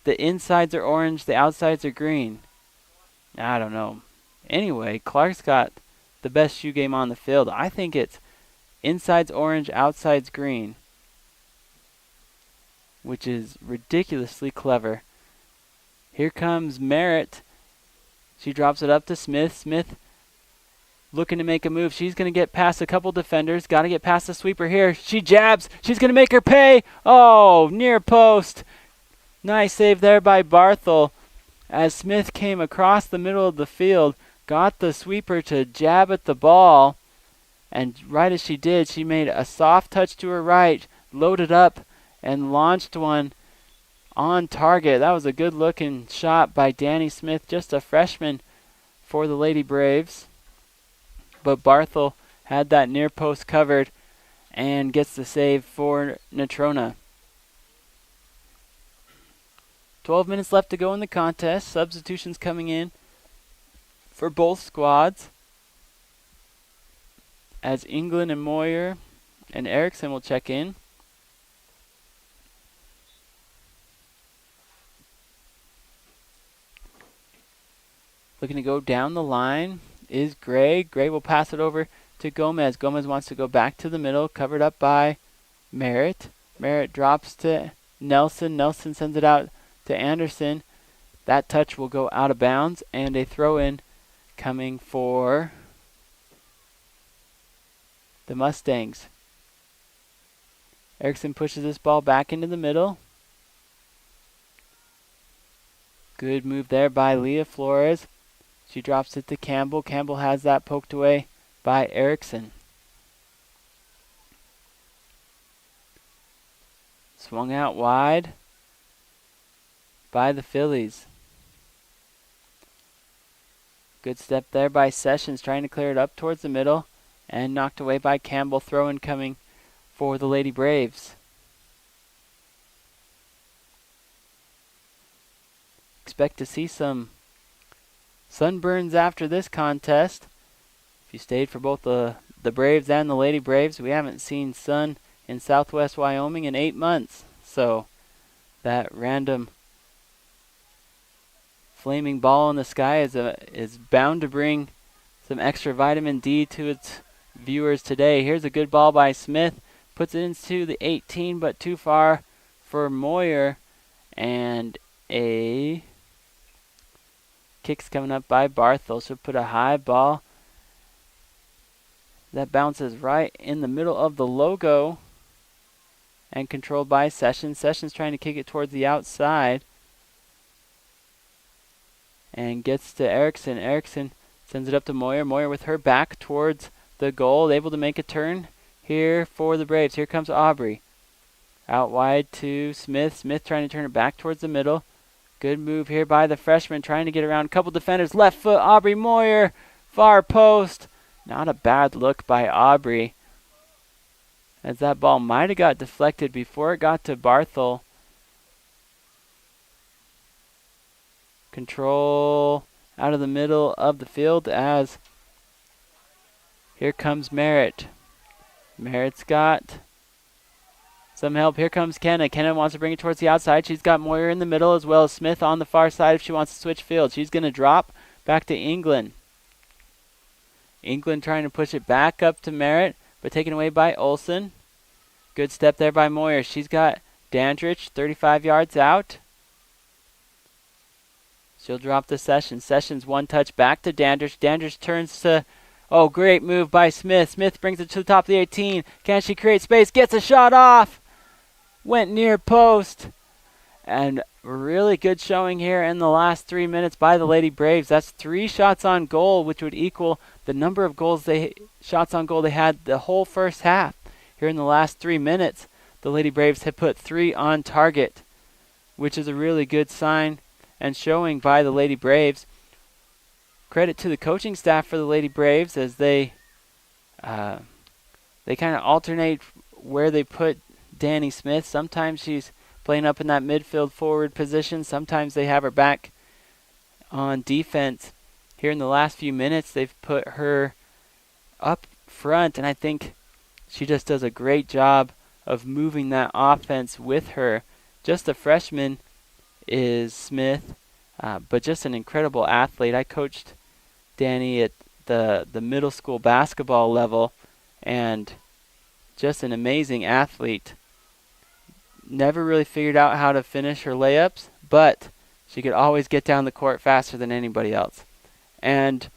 the insides are orange, the outsides are green? I don't know. Anyway, Clark's got the best shoe game on the field. I think it's insides orange, outsides green, which is ridiculously clever. Here comes Merritt She drops it up to Smith. Smith looking to make a move. She's going to get past a couple defenders. Got to get past the sweeper here. She jabs. She's going to make her pay. Oh, near post. Nice save there by Barthel as Smith came across the middle of the field, got the sweeper to jab at the ball, and right as she did, she made a soft touch to her right, loaded up, and launched one on target. That was a good-looking shot by Danny Smith, just a freshman for the Lady Braves. But Barthel had that near post covered and gets the save for Natrona. 12 minutes left to go in the contest. Substitutions coming in for both squads, as England and Moyer and Erickson will check in. Looking to go down the line is Gray. Gray will pass it over to Gomez. Gomez wants to go back to the middle, covered up by Merritt. Merritt drops to Nelson. Nelson sends it out to Anderson. That touch will go out of bounds, and a throw-in coming for the Mustangs. Erickson pushes this ball back into the middle. Good move there by Leah Flores. She drops it to Campbell. Campbell has that poked away by Erickson. Swung out wide by the Phillies. Good step there by Sessions, trying to clear it up towards the middle, and knocked away by Campbell. Throw-in coming for the Lady Braves. Expect to see some sunburns after this contest. If you stayed for both the Braves and the Lady Braves, we haven't seen sun in southwest Wyoming in 8 months. So that random flaming ball in the sky is bound to bring some extra vitamin D to its viewers today. Here's a good ball by Smith. Puts it into the 18, but too far for Moyer. And a kick's coming up by Barthel. So put a high ball that bounces right in the middle of the logo and controlled by Sessions. Sessions trying to kick it towards the outside and gets to Erickson. Erickson sends it up to Moyer. Moyer with her back towards the goal, able to make a turn here for the Braves. Here comes Aubrey. Out wide to Smith. Smith trying to turn it back towards the middle. Good move here by the freshman, trying to get around a couple defenders. Left foot, Aubrey Moyer, far post. Not a bad look by Aubrey, as that ball might have got deflected before it got to Barthel. Control out of the middle of the field as here comes Merritt. Merritt's got some help. Here comes Kenna. Kenna wants to bring it towards the outside. She's got Moyer in the middle as well as Smith on the far side if she wants to switch field. She's going to drop back to England. England trying to push it back up to Merritt, but taken away by Olsen. Good step there by Moyer. She's got Dandridge 35 yards out. She'll drop the Sessions. Sessions one touch back to Dandridge. Dandridge turns to, oh, great move by Smith. Smith brings it to the top of the 18. Can she create space? Gets a shot off. Went near post. And really good showing here in the last 3 minutes by the Lady Braves. That's 3 shots on goal, which would equal the number of shots on goal they had the whole first half. Here in the last 3 minutes, the Lady Braves have put 3 on target, which is a really good sign and showing by the Lady Braves. Credit to the coaching staff for the Lady Braves as they kind of alternate where they put Danny Smith. Sometimes she's playing up in that midfield forward position. Sometimes they have her back on defense. Here in the last few minutes, they've put her up front, and I think she just does a great job of moving that offense with her. Just a freshman is Smith, but just an incredible athlete. I coached Danny at the middle school basketball level, and just an amazing athlete. Never really figured out how to finish her layups, but she could always get down the court faster than anybody else. and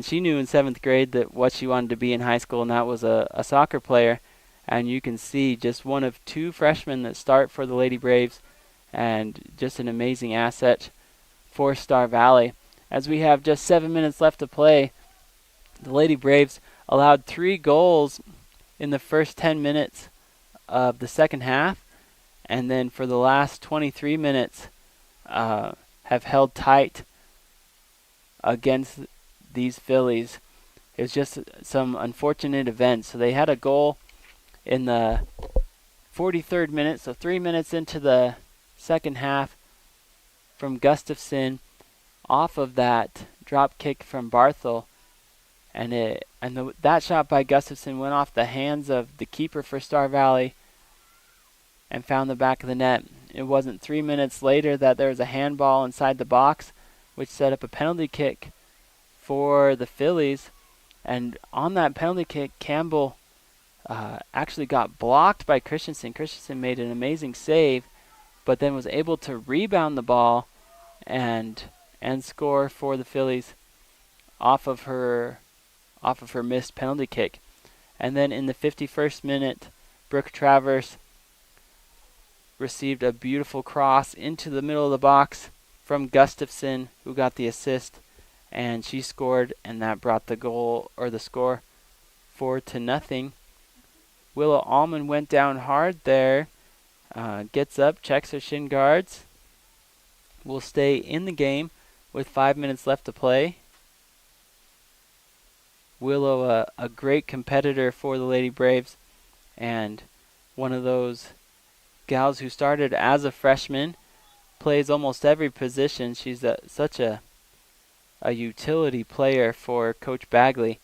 she knew in 7th grade that what she wanted to be in high school, and that was a soccer player. And you can see just one of 2 freshmen that start for the Lady Braves, and just an amazing asset for Star Valley. As we have just 7 minutes left to play, the Lady Braves allowed 3 goals in the first 10 minutes of the second half, and then for the last 23 minutes have held tight against these Phillies. It was just some unfortunate events. So they had a goal in the 43rd minute, so 3 minutes into the second half, from Gustafson off of that drop kick from Barthel, and that shot by Gustafson went off the hands of the keeper for Star Valley and found the back of the net. It wasn't 3 minutes later that there was a handball inside the box, which set up a penalty kick for the Phillies. And on that penalty kick, Campbell actually got blocked by Christensen. Christensen made an amazing save, but then was able to rebound the ball and score for the Phillies off of her missed penalty kick. And then in the 51st minute, Brooke Travers received a beautiful cross into the middle of the box from Gustafson, who got the assist, and she scored, and that brought the goal, or the score, 4-0. Willow Almond went down hard there, gets up, checks her shin guards, will stay in the game with 5 minutes left to play. Willow, a great competitor for the Lady Braves, and one of those gals who started as a freshman, plays almost every position. She's such a utility player for Coach Bagley,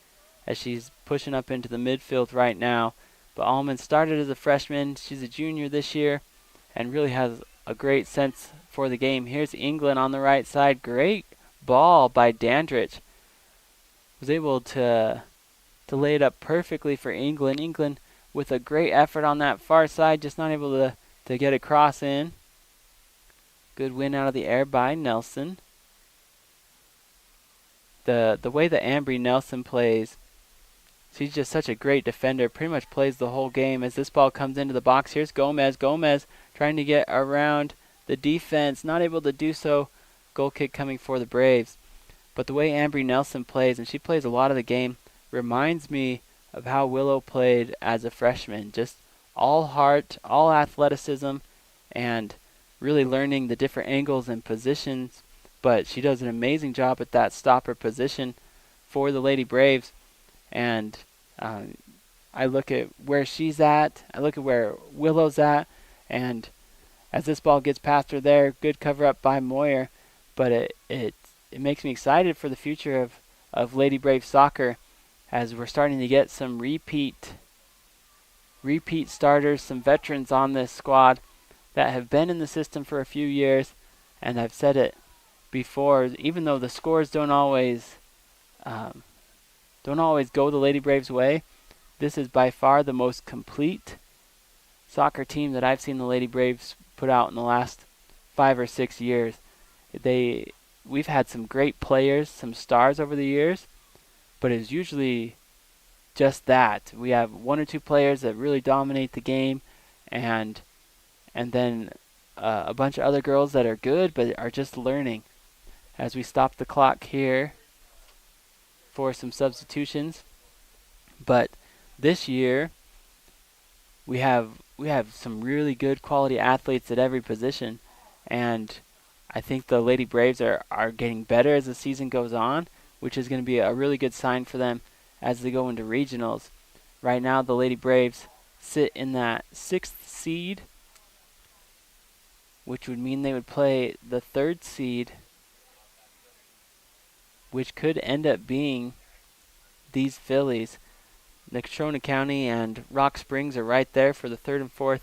as she's pushing up into the midfield right now. But Almond started as a freshman. She's a junior this year and really has a great sense for the game. Here's England on the right side. Great ball by Dandridge. Was able to lay it up perfectly for England. England with a great effort on that far side, just not able to get a cross in. Good win out of the air by Nelson. The way that Ambry Nelson plays, she's just such a great defender, pretty much plays the whole game. As this ball comes into the box, here's Gomez. Gomez trying to get around the defense, not able to do so. Goal kick coming for the Braves. But the way Ambry Nelson plays, and she plays a lot of the game, reminds me of how Willow played as a freshman. Just all heart, all athleticism, and really learning the different angles and positions. But she does an amazing job at that stopper position for the Lady Braves. And I look at where she's at, I look at where Willow's at, and as this ball gets past her there, good cover up by Moyer. But it makes me excited for the future of Lady Brave soccer, as we're starting to get some repeat starters, some veterans on this squad that have been in the system for a few years. And I've said it before, even though the scores don't always go the Lady Braves' way, this is by far the most complete soccer team that I've seen the Lady Braves put out in the last 5 or 6 years. We've had some great players, some stars over the years, but it's usually just that. We have 1 or 2 players that really dominate the game, and then a bunch of other girls that are good but are just learning. As we stop the clock here for some substitutions. But this year we have some really good quality athletes at every position, and I think the Lady Braves are getting better as the season goes on, which is going to be a really good sign for them as they go into regionals. Right now the Lady Braves sit in that 6th seed, which would mean they would play the 3rd seed, which could end up being these Phillies. Natrona County and Rock Springs are right there for the 3rd and 4th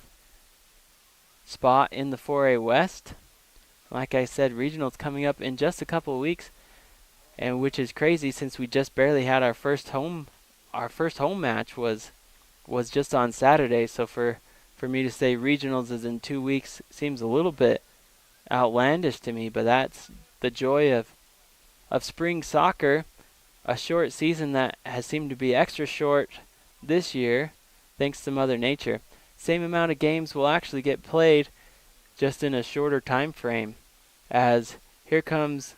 spot in the 4A West. Like I said, regionals coming up in just a couple of weeks, and which is crazy since we just barely had our first home match was just on Saturday. So for me to say regionals is in 2 weeks seems a little bit outlandish to me, but that's the joy of of spring soccer, a short season that has seemed to be extra short this year, thanks to Mother Nature. Same amount of games will actually get played, just in a shorter time frame. As here comes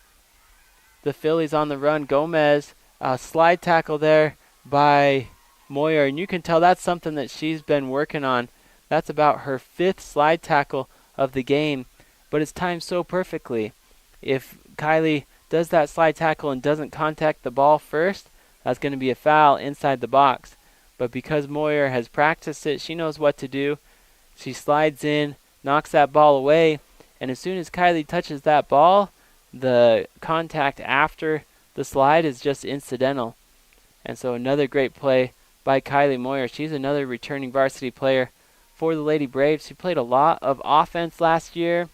the Phillies on the run. Gomez, slide tackle there by Moyer, and you can tell that's something that she's been working on. That's about her 5th slide tackle of the game, but it's timed so perfectly. If Kylie does that slide tackle and doesn't contact the ball first, that's going to be a foul inside the box. But because Moyer has practiced it, she knows what to do. She slides in, knocks that ball away, and as soon as Kylie touches that ball, the contact after the slide is just incidental. And so another great play by Kylie Moyer. She's another returning varsity player for the Lady Braves. She played a lot of offense last year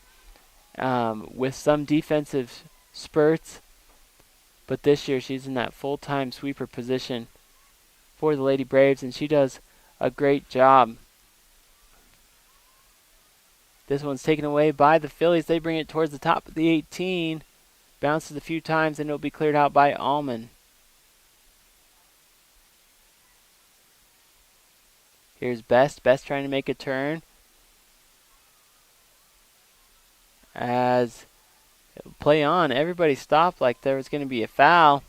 with some defensive spurts, but this year she's in that full-time sweeper position for the Lady Braves, and she does a great job. This one's taken away by the Phillies. They bring it towards the top of the 18. Bounces a few times, and it'll be cleared out by Allman. Here's Best. Best trying to make a turn. As play on, everybody stopped like there was going to be a foul.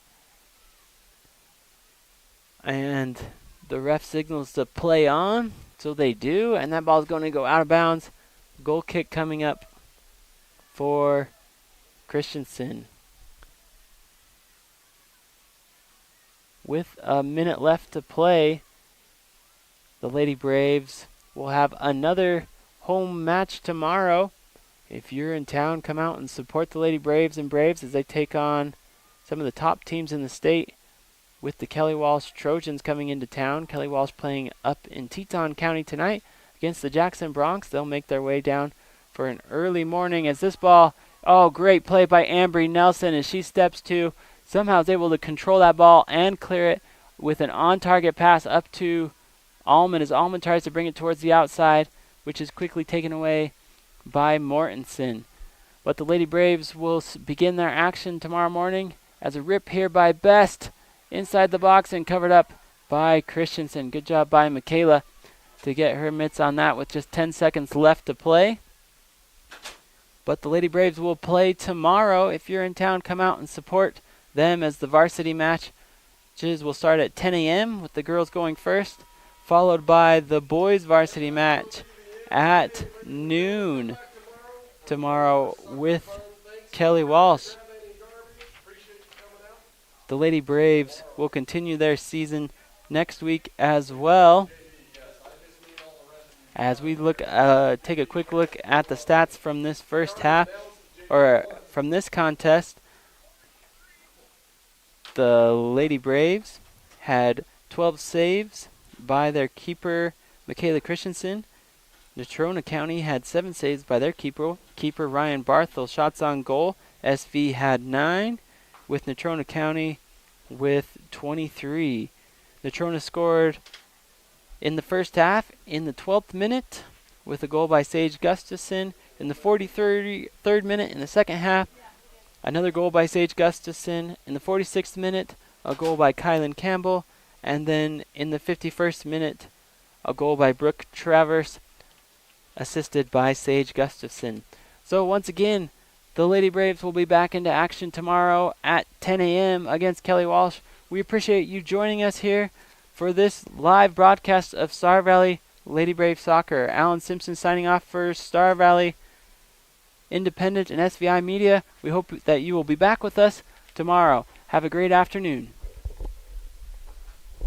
And the ref signals to play on, so they do, and that ball is going to go out of bounds. Goal kick coming up for Christensen. With a minute left to play, the Lady Braves will have another home match tomorrow. If you're in town, come out and support the Lady Braves and Braves as they take on some of the top teams in the state, with the Kelly Walsh Trojans coming into town. Kelly Walsh playing up in Teton County tonight against the Jackson Bronx. They'll make their way down for an early morning as this ball, great play by Ambry Nelson as she steps to, somehow is able to control that ball and clear it with an on-target pass up to Allman as Allman tries to bring it towards the outside, which is quickly taken away by Mortensen. But the Lady Braves will begin their action tomorrow morning as a rip here by Best inside the box and covered up by Christensen. Good job by Michaela to get her mitts on that with just 10 seconds left to play. But the Lady Braves will play tomorrow. If you're in town, come out and support them as the varsity matches will start at 10 a.m. with the girls going first, followed by the boys varsity match at noon tomorrow with Kelly Walsh. The Lady Braves will continue their season next week as well. As we look, take a quick look at the stats from this first half, or from this contest, the Lady Braves had 12 saves by their keeper, Michaela Christensen. Natrona County had 7 saves by their keeper Ryan Barthel. Shots on goal, SV had 9, with Natrona County with 23. Natrona scored in the first half in the 12th minute with a goal by Sage Gustafson. In the 43rd minute in the second half, another goal by Sage Gustafson. In the 46th minute, a goal by Kylan Campbell. And then in the 51st minute, a goal by Brooke Travers, assisted by Sage Gustafson. So once again, the Lady Braves will be back into action tomorrow at 10 a.m. against Kelly Walsh. We appreciate you joining us here for this live broadcast of Star Valley Lady Brave Soccer. Alan Simpson signing off for Star Valley Independent and SVI Media. We hope that you will be back with us tomorrow. Have a great afternoon.